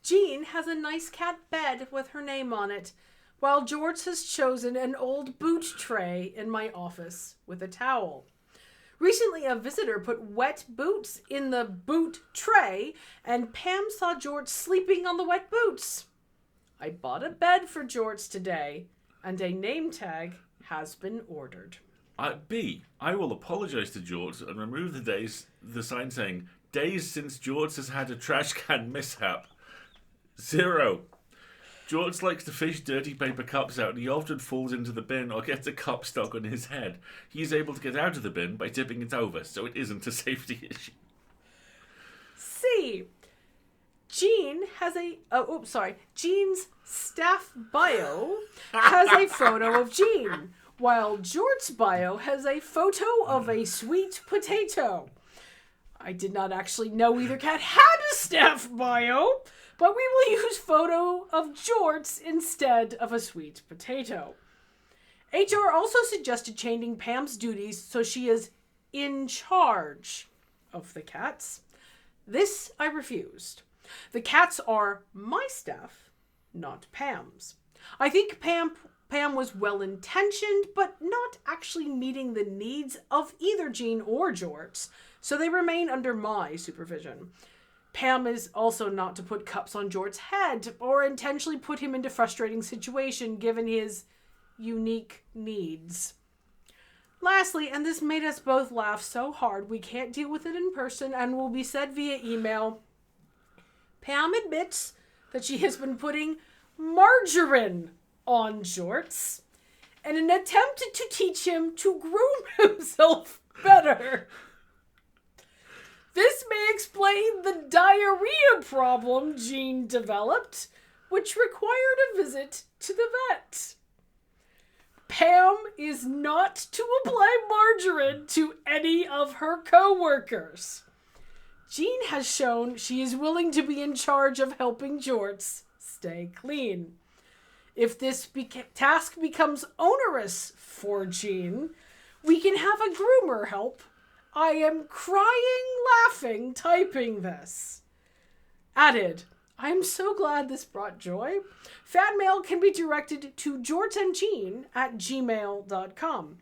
Jean has a nice cat bed with her name on it, while Jorts has chosen an old boot tray in my office with a towel. Recently, a visitor put wet boots in the boot tray, and Pam saw Jorts sleeping on the wet boots. I bought a bed for Jorts today, and a name tag has been ordered. B. I will apologise to Jorts and remove the sign saying, "Days since Jorts has had a trash can mishap." 0. Jorts likes to fish dirty paper cups out, and he often falls into the bin or gets a cup stuck on his head. He is able to get out of the bin by tipping it over, so it isn't a safety issue. C. Jean's staff bio has a photo of Jean, while Jort's bio has a photo of a sweet potato. I did not actually know either cat had a staff bio, but we will use photo of Jorts instead of a sweet potato. HR also suggested changing Pam's duties so she is in charge of the cats. This I refused. The cats are my staff, not Pam's. I think Pam was well-intentioned, but not actually meeting the needs of either Jean or Jorts, so they remain under my supervision. Pam is also not to put cups on Jort's head or intentionally put him into frustrating situation given his unique needs. Lastly, and this made us both laugh so hard we can't deal with it in person and will be said via email, Pam admits that she has been putting margarine on Jorts in an attempt to teach him to groom himself better. This may explain the diarrhea problem Jean developed, which required a visit to the vet. Pam is not to apply margarine to any of her co-workers. Jean has shown she is willing to be in charge of helping Jorts stay clean. If this task becomes onerous for Jean, we can have a groomer help. I am crying laughing typing this. Added, I am so glad this brought joy. Fan mail can be directed to jortsandjean@gmail.com.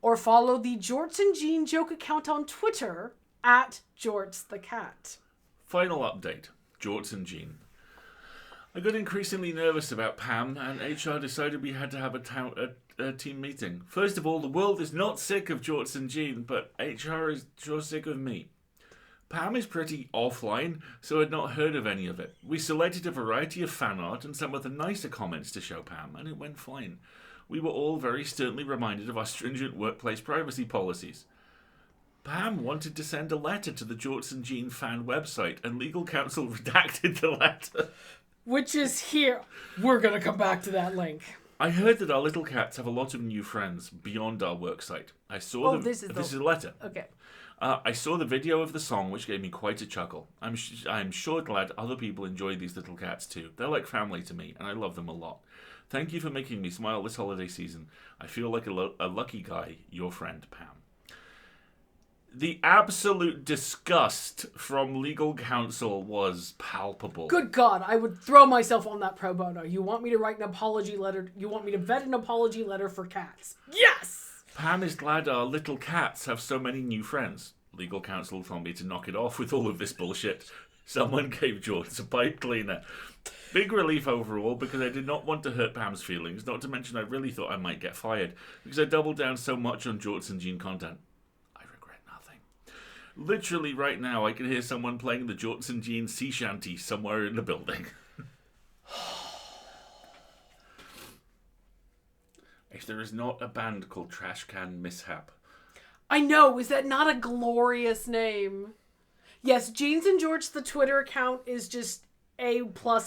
Or follow the Jorts and Jean joke account on Twitter @JortsTheCat. Final update. Jorts and Jean. I got increasingly nervous about Pam, and HR decided we had to have a team meeting. First of all, the world is not sick of Jorts and Jean, but HR is sure sick of me. Pam is pretty offline, so I'd not heard of any of it. We selected a variety of fan art and some of the nicer comments to show Pam, and it went fine. We were all very sternly reminded of our stringent workplace privacy policies. Pam wanted to send a letter to the Jorts and Jean fan website, and legal counsel redacted the letter. Which is here. We're going to come back to that link. I heard that our little cats have a lot of new friends beyond our worksite. I saw this is a letter. Okay. I saw the video of the song, which gave me quite a chuckle. I'm sure glad other people enjoy these little cats too. They're like family to me, and I love them a lot. Thank you for making me smile this holiday season. I feel like a lucky guy, your friend, Pam. The absolute disgust from legal counsel was palpable. Good God, I would throw myself on that pro bono. You want me to write an apology letter? You want me to vet an apology letter for cats? Yes! Pam is glad our little cats have so many new friends. Legal counsel told me to knock it off with all of this bullshit. Someone gave George a pipe cleaner. Big relief overall, because I did not want to hurt Pam's feelings, not to mention I really thought I might get fired, because I doubled down so much on Jorts and Jean content. I regret nothing. Literally right now I can hear someone playing the Jorts and Jean sea shanty somewhere in the building. If there is not a band called Trash Can Mishap. I know, is that not a glorious name? Yes, Jeans and George, the Twitter account is just A+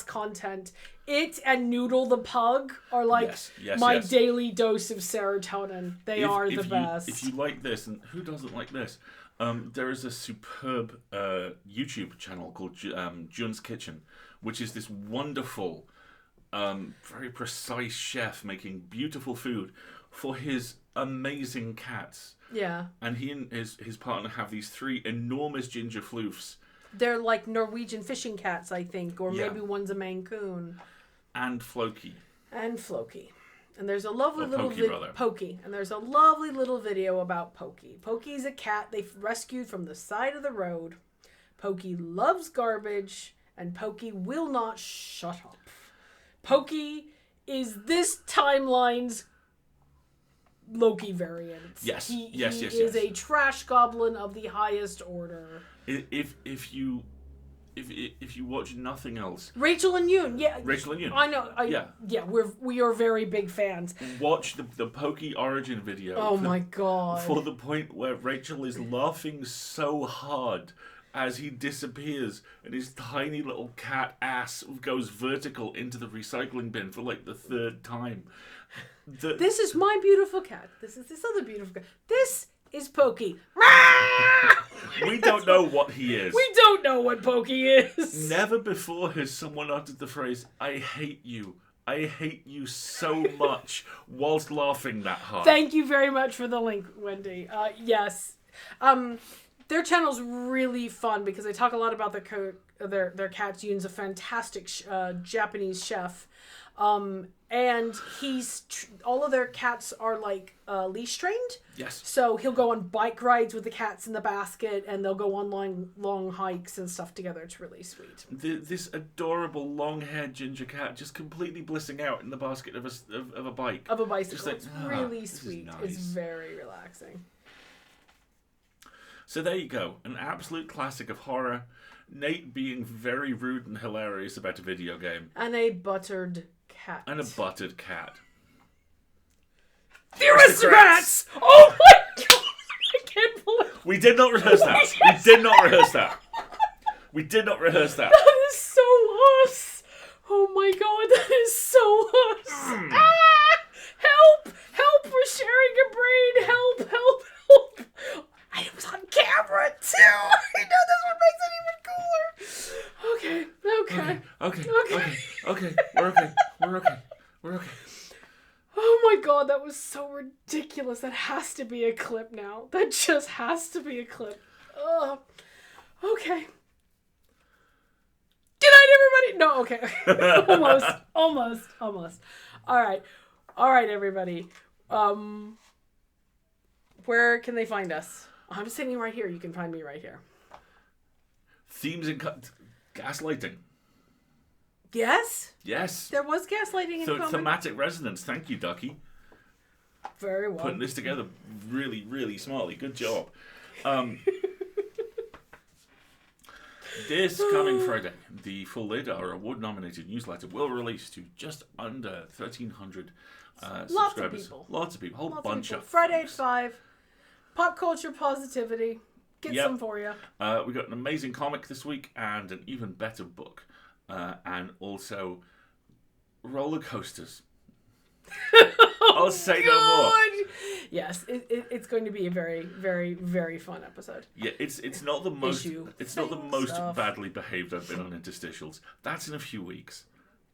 content. It and Noodle the Pug are like my daily dose of serotonin. They are the best. If you like this, and who doesn't like this? There is a superb YouTube channel called Jun's Kitchen, which is this wonderful, very precise chef making beautiful food for his amazing cats. Yeah. And he and his partner have these 3 enormous ginger floofs. They're like Norwegian fishing cats, I think, or maybe one's a Maine Coon. And Floki. And there's a lovely little Pokey. And there's a lovely little video about Pokey. Pokey's a cat they've rescued from the side of the road. Pokey loves garbage, and Pokey will not shut up. Pokey is this timeline's Loki variant. Yes. He Yes. is a trash goblin of the highest order. If you watch nothing else, Rachel and Yoon, Rachel and Yoon, I know, we are very big fans. Watch the Pokey origin video. Oh my God! For the point where Rachel is laughing so hard as he disappears and his tiny little cat ass goes vertical into the recycling bin for like the 3rd time. This is my beautiful cat. This is this other beautiful cat. This is Pokey. We don't know what he is. We don't know what Pokey is. Never before has someone uttered the phrase, I hate you. I hate you so much, whilst laughing that hard. Thank you very much for the link, Wendy. Yes. Their channel's really fun because they talk a lot about their cats. Yoon's a fantastic Japanese chef. And all of their cats are like leash trained. Yes. So he'll go on bike rides with the cats in the basket, and they'll go on long hikes and stuff together. It's really sweet. This adorable long-haired ginger cat just completely blissing out in the basket of a bike. Of a bicycle. Just like, it's really sweet. Nice. It's very relaxing. So there you go. An absolute classic of horror. Nate being very rude and hilarious about a video game. And a buttered cat. And a buttered cat. The Aristocrats! Oh my God! I can't believe We did not rehearse that. We did not rehearse that. We did not rehearse that. That is so us. Oh my God, that is so us. Help! Help! We're sharing a brain. Help! Help! Help! It was on camera too. I know this one makes it even cooler. Okay. Okay. We're okay. my god, that was so ridiculous. That has to be a clip now. That just has to be a clip. Ugh. Okay. Good night, everybody. No, okay. Almost. All right, everybody. Where can they find us? I'm sitting right here. You can find me right here. Themes and gaslighting. Yes? Yes. There was gaslighting in common. Thematic resonance. Thank you, Ducky. Very well. Putting this together really, really smartly. Good job. This coming Friday, the Full Lid, our award-nominated newsletter, will release to just under 1,300 subscribers. Lots of people. Whole bunch of Friday at 5. Pop culture positivity. Get some for you. We got an amazing comic this week and an even better book. And also roller coasters. I'll say no more. Yes, it's going to be a very, very, very fun episode. Yeah, it's not the most badly behaved I've been on Interstitials. That's in a few weeks.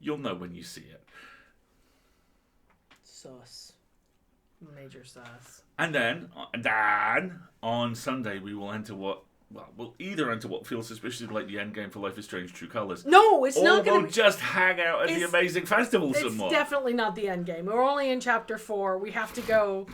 You'll know when you see it. Sauce. Major sauce. And then on Sunday we will enter we'll either enter what feels suspiciously like the end game for Life is Strange True Colours. No, it's not going to we'll just hang out at the amazing festival some more. It's definitely not the end game. We're only in chapter 4. We have to go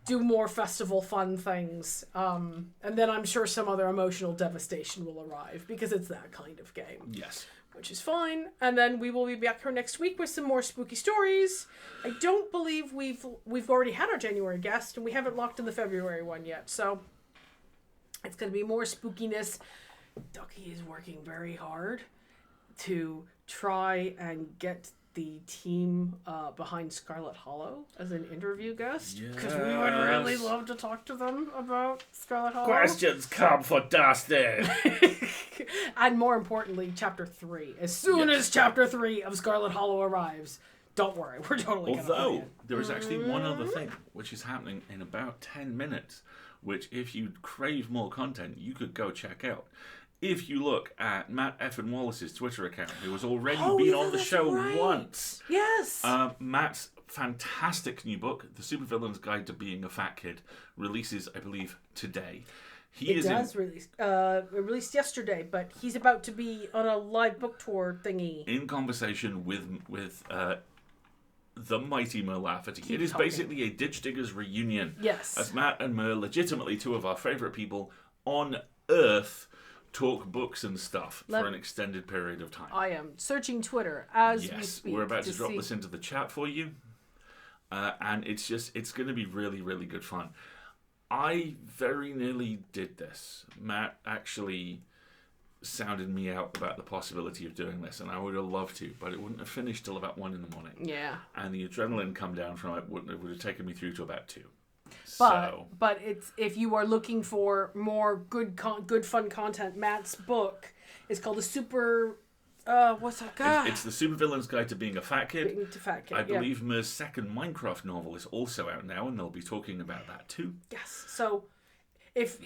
do more festival fun things. And then I'm sure some other emotional devastation will arrive because it's that kind of game. Yes. Which is fine. And then we will be back here next week with some more spooky stories. I don't believe we've already had our January guest, and we haven't locked in the February one yet. So it's going to be more spookiness. Ducky is working very hard to try and get the team behind Scarlet Hollow as an interview guest. Because we would really love to talk to them about Scarlet Hollow. Questions come for Dustin. And more importantly, Chapter 3. As soon as Chapter 3 of Scarlet Hollow arrives, don't worry, we're totally going to play it. There is actually one other thing, which is happening in about 10 minutes, which if you crave more content, you could go check out. If you look at Matt F. and Wallace's Twitter account, who has already been on the show once. Yes. Matt's fantastic new book, The Supervillain's Guide to Being a Fat Kid, releases, I believe, today. Release. It released yesterday, but he's about to be on a live book tour thingy. In conversation with the mighty Mer Lafferty. It is basically a Ditch Diggers reunion. Yes. As Matt and Mer, legitimately two of our favourite people on Earth, talk books and stuff for an extended period of time. I am searching Twitter as we speak. We're about to drop this into the chat for you. And it's going to be really, really good fun. I very nearly did this. Matt actually sounded me out about the possibility of doing this, and I would have loved to, but it wouldn't have finished till about 1 a.m. Yeah. And the adrenaline come down from it would have taken me through to about 2. But it's if you are looking for more good fun content, Matt's book is called It's the Supervillain's Guide to Being a Fat Kid. I believe believe Mer's second Minecraft novel is also out now, and they'll be talking about that too. Yes. So, if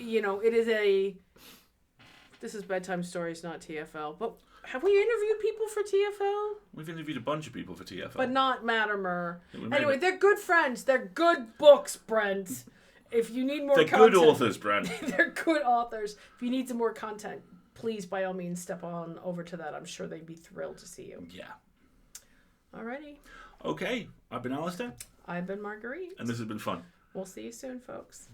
this is Bedtime Stories, not TFL. But have we interviewed people for TFL? We've interviewed a bunch of people for TFL. But not Matt or Mer. Anyway, they're good friends. They're good books, Brent. If you need more content... They're good authors, Brent. They're good authors. If you need some more content, please, by all means, step on over to that. I'm sure they'd be thrilled to see you. Yeah. Alrighty. Okay. I've been Alasdair. I've been Marguerite. And this has been fun. We'll see you soon, folks.